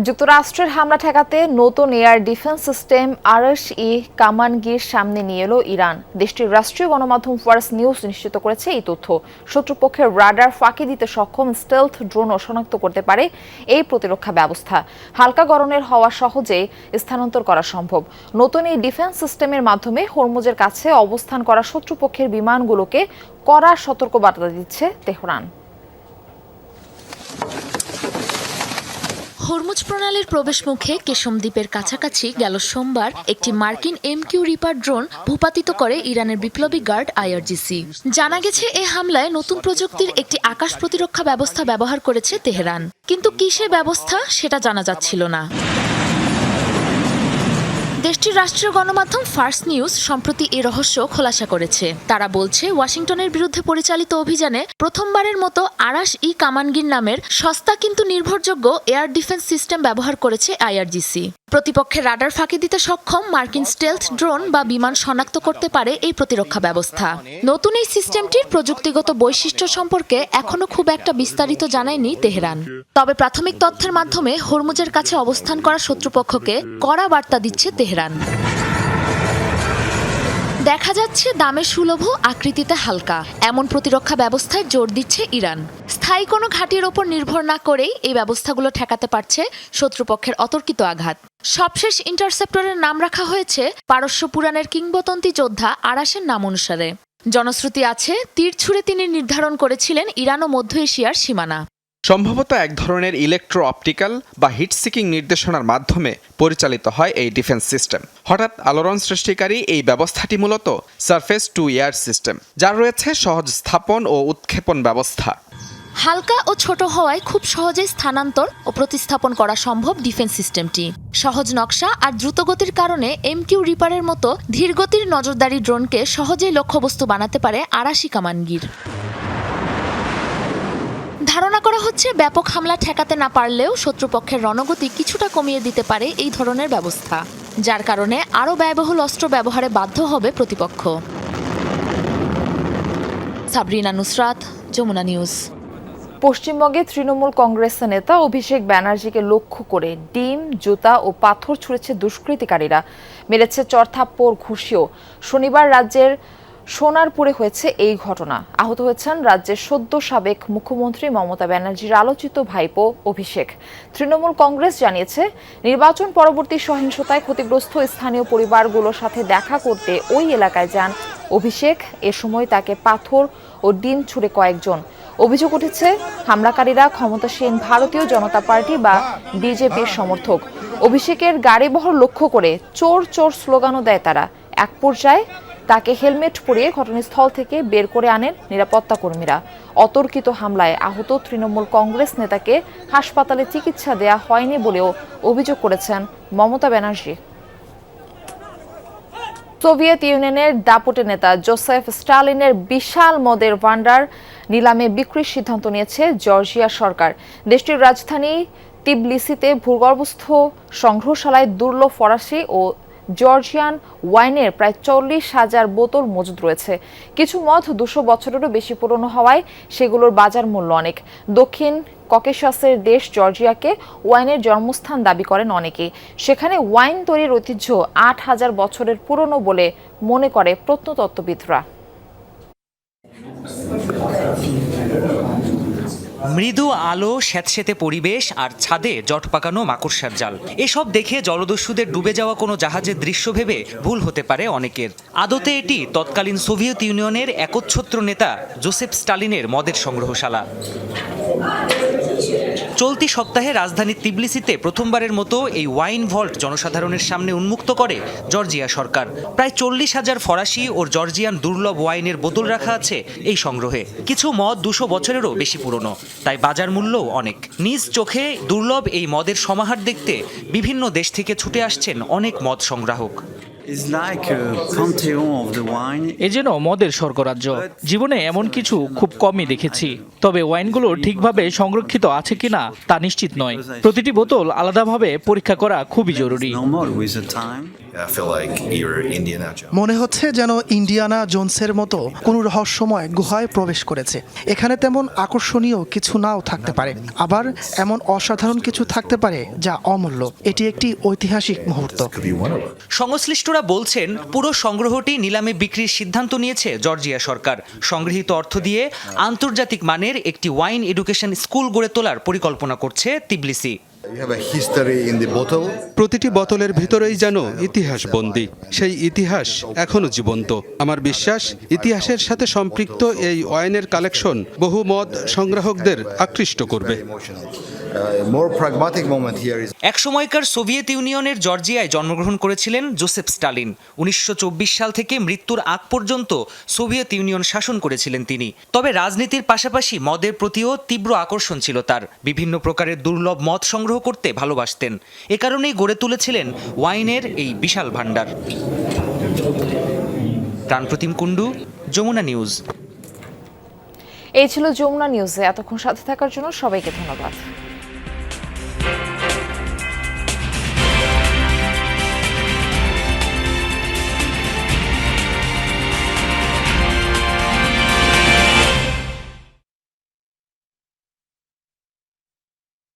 যুক্তরাষ্ট্রের হামলা ঠেকাতে নতুন এয়ার ডিফেন্স সিস্টেম RSE কামানগির সামনে নিয়ে এলো ইরান। দেশটির রাষ্ট্রীয় গণমাধ্যম ফার্স নিউজ নিশ্চিত করেছে এই তথ্য। শত্রুপক্ষের রাডার ফাঁকি দিতে সক্ষম স্টেলথ ড্রোনও শনাক্ত করতে পারে এই প্রতিরক্ষা ব্যবস্থা। হালকা গড়নের হওয়া সহজে স্থানান্তর করা সম্ভব। নতুন এই ডিফেন্স সিস্টেমের মাধ্যমে হরমুজের কাছে অবস্থান করা শত্রুপক্ষের বিমানগুলোকে কড়া সতর্কবার্তা দিচ্ছে তেহরান। হরমুজ প্রণালীর প্রবেশ মুখে কেশম দ্বীপের কাছাকাছি গেল সোমবার একটি মার্কিন MQ রিপার ড্রোন ভূপাতিত করে ইরানের বিপ্লবী গার্ড IRGC। জানা গেছে এ হামলায় নতুন প্রযুক্তির একটি আকাশ প্রতিরক্ষা ব্যবস্থা ব্যবহার করেছে তেহরান, কিন্তু কি সে ব্যবস্থা সেটা জানা যাচ্ছিল না। দেশটির রাষ্ট্রীয় গণমাধ্যম ফার্স নিউজ সম্প্রতি এই রহস্য খোলাসা করেছে। তারা বলছে, ওয়াশিংটনের বিরুদ্ধে পরিচালিত অভিযানে প্রথমবারের মতো RSE কামানগির নামের সস্তা কিন্তু নির্ভরযোগ্য এয়ার ডিফেন্স সিস্টেম ব্যবহার করেছে IRGC। প্রতিপক্ষের রাডার ফাঁকি দিতে সক্ষম মার্কিন স্টেলথ ড্রোন বা বিমান শনাক্ত করতে পারে এই প্রতিরক্ষা ব্যবস্থা। নতুন এই সিস্টেমটির প্রযুক্তিগত বৈশিষ্ট্য সম্পর্কে এখনো খুব একটা বিস্তারিত জানায়নি তেহরান। তবে প্রাথমিক তথ্যের মাধ্যমে হরমুজের কাছে অবস্থান করা শত্রুপক্ষকে কড়া বার্তা দিচ্ছে তেহরান। দেখা যাচ্ছে দামে সুলভ, আকৃতিতে হালকা এমন প্রতিরক্ষা ব্যবস্থায় জোর দিচ্ছে ইরান। স্থায়ী কোনো ঘাঁটির ওপর নির্ভর না করেই এই ব্যবস্থাগুলো ঠেকাতে পারছে শত্রুপক্ষের অতর্কিত আঘাত। সবশেষ ইন্টারসেপ্টরের নাম রাখা হয়েছে পারস্য পুরাণের কিংবদন্তি যোদ্ধা আরাসের নাম অনুসারে। জনশ্রুতি আছে, তীর ছুঁড়ে তিনি নির্ধারণ করেছিলেন ইরান ও মধ্য এশিয়ার সীমানা। সম্ভবত এক ধরনের ইলেকট্রো অপটিক্যাল বা হিট সিকিং নির্দেশনার মাধ্যমে পরিচালিত হয় এই ডিফেন্স সিস্টেম। হঠাৎ আলোড়ন সৃষ্টিকারী এই ব্যবস্থাটি মূলত সারফেস টু এয়ার সিস্টেম, যার রয়েছে সহজ স্থাপন ও উৎক্ষেপণ ব্যবস্থা। হালকা ও ছোট হওয়ায় খুব সহজেই স্থানান্তর ও প্রতিস্থাপন করা সম্ভব ডিফেন্স সিস্টেমটি। সহজ নকশা আর দ্রুতগতির কারণে MQ রিপারের মতো ধীরগতির নজরদারি ড্রোনকে সহজেই লক্ষ্যবস্তু বানাতে পারে RSE কামানগির। ধারণা ধারণা করা হচ্ছে ব্যাপক হামলা ঠেকাতে না পারলেও শত্রুপক্ষের রণগতি কিছুটা কমিয়ে দিতে পারে এই ধরনের ব্যবস্থা, যার কারণে আরও ব্যয়বহুল অস্ত্র ব্যবহারে বাধ্য হবে প্রতিপক্ষ। সাবরিনা নুসরাত, যমুনা নিউজ। পশ্চিমবঙ্গে তৃণমূল কংগ্রেসের নেতা অভিষেক ব্যানার্জিকে লক্ষ্য করে ডিম, জুতা ও পাথর ছুঁড়েছে দুষ্কৃতিকারীরা, মেরেছে চড়থাপ্পড়, ঘুষিও। শনিবার রাজ্যের সোনারপুরে হয়েছে এই ঘটনা। আহত হয়েছেন রাজ্যের সদ্য সাবেক মুখ্যমন্ত্রী মমতা ব্যানার্জির আলোচিত ভাইপো অভিষেক। তৃণমূল কংগ্রেস জানিয়েছে, নির্বাচন পরবর্তী সহিংসতায় ক্ষতিগ্রস্ত স্থানীয় পরিবারগুলোর সাথে দেখা করতে ওই এলাকায় যান অভিষেক। এ সময় তাকে পাথর ও ডিম ছুড়ে কয়েকজন। অভিযোগ উঠেছে, হামলাকারীরা ক্ষমতাসীন ভারতীয় জনতা পার্টি বা বিজেপির সমর্থক। অভিষেকের গাড়িবহর লক্ষ্য করে চোর চোর স্লোগানও দেয় তারা। এক পর্যায়ে তাকে হেলমেট পরিয়ে ঘটনাস্থল থেকে বের করে আনেন নিরাপত্তা কর্মীরা। অতর্কিত হামলায় আহত তৃণমূল কংগ্রেস নেতাকে হাসপাতালে চিকিৎসা দেয়া হয়নি বলেও অভিযোগ করেছেন মমতা ব্যানার্জি। সোভিয়েত ইউনিয়নের দাপটে নেতা জোসেফ স্টালিনের বিশাল মদের ভান্ডার নিলামে বিক্রির সিদ্ধান্ত নিয়েছে জর্জিয়া সরকার। দেশটির রাজধানী তিবলিসিতে ভূগর্ভস্থ সংগ্রহশালায় দুর্লভ ফরাসি ও জর্জিয়ান ওয়াইনের প্রায় 40,000 বোতল মজুদ রয়েছে। কিছু মদ 200 বছরেরও বেশি পুরনো হওয়ায় সেগুলোর বাজার মূল্য অনেক। দক্ষিণ ককেশাসের দেশ জর্জিয়াকে ওয়াইনের জন্মস্থান দাবি করেন অনেকেই। সেখানে ওয়াইন তৈরির ঐতিহ্য 8,000 বছরের পুরনো বলে মনে করে প্রত্নতত্ত্ববিদরা। মৃদু আলো, স্যাঁতসেঁতে পরিবেশ আর ছাদে জট পাকানো মাকড়সার জাল, এসব দেখে জলদস্যুদের ডুবে যাওয়া কোনো জাহাজের দৃশ্য ভেবে ভুল হতে পারে অনেকের। আদতে এটি তৎকালীন সোভিয়েত ইউনিয়নের একচ্ছত্র নেতা জোসেফ স্টালিনের মদের সংগ্রহশালা। চলতি সপ্তাহে রাজধানী তিবলিসিতে প্রথমবারের মতো এই ওয়াইন ভল্ট জনসাধারণের সামনে উন্মুক্ত করে জর্জিয়া সরকার। প্রায় 40,000 ফরাসি ও জর্জিয়ান দুর্লভ ওয়াইনের বোতল রাখা আছে এই সংগ্রহে। কিছু মদ 200 বছরেরও বেশি পুরনো, তাই বাজার মূল্যও অনেক। নিজ চোখে দুর্লভ এই মদের সমাহার দেখতে বিভিন্ন দেশ থেকে ছুটে আসছেন অনেক মদ সংগ্রাহক। এ যেন মদের স্বর্গরাজ্য। জীবনে এমন কিছু খুব কমই দেখেছি, তবে ওয়াইনগুলো ঠিকভাবে সংরক্ষিত আছে কিনা তা নিশ্চিত নয়। প্রতিটি বোতল আলাদাভাবে পরীক্ষা করা খুবই জরুরি। মনে হচ্ছে যেন ইন্ডিয়ানা জোনসের মতো কোনো রহস্যময় গুহায় প্রবেশ করেছে। এখানে তেমন আকর্ষণীয় কিছু নাও থাকতে পারে, আবার এমন অসাধারণ কিছু থাকতে পারে যা অমূল্য। এটি একটি ঐতিহাসিক মুহূর্ত। সংশ্লিষ্টরা বলছেন, পুরো সংগ্রহটি নিলামে বিক্রির সিদ্ধান্ত নিয়েছে জর্জিয়া সরকার। সংগৃহীত অর্থ দিয়ে আন্তর্জাতিক মানের একটি ওয়াইন এডুকেশন স্কুল গড়ে তোলার পরিকল্পনা করছে তিবলিসি। প্রতিটি বোতলের ভিতরেই যেন ইতিহাস বন্দী। সেই ইতিহাস এখনো জীবন্ত। আমার বিশ্বাস, ইতিহাসের সাথে সম্পৃক্ত এই ওয়াইনের কালেকশন বহু মদ সংগ্রাহকদের আকৃষ্ট করবে। এক সময়কার সোভিয়েত ইউনিয়নের জর্জিয়ায় জন্মগ্রহণ করেছিলেন জোসেফ স্টালিন। 1924 সাল থেকে মৃত্যুর আগ পর্যন্ত সোভিয়েত ইউনিয়ন শাসন করেছিলেন তিনি। তবে রাজনীতির পাশাপাশি মদের প্রতিও তীব্র আকর্ষণ ছিল তার। বিভিন্ন প্রকারের দুর্লভ মদ সংগ্রহ করতে ভালোবাসতেন। এ কারণেই গড়ে তুলেছিলেন ওয়াইনের এই বিশাল ভান্ডার। প্রাণপ্রতিম কুণ্ডু, যমুনা নিউজ। এই ছিল যমুনা নিউজে। এতক্ষণ সাথে থাকার জন্য সবাইকে ধন্যবাদ।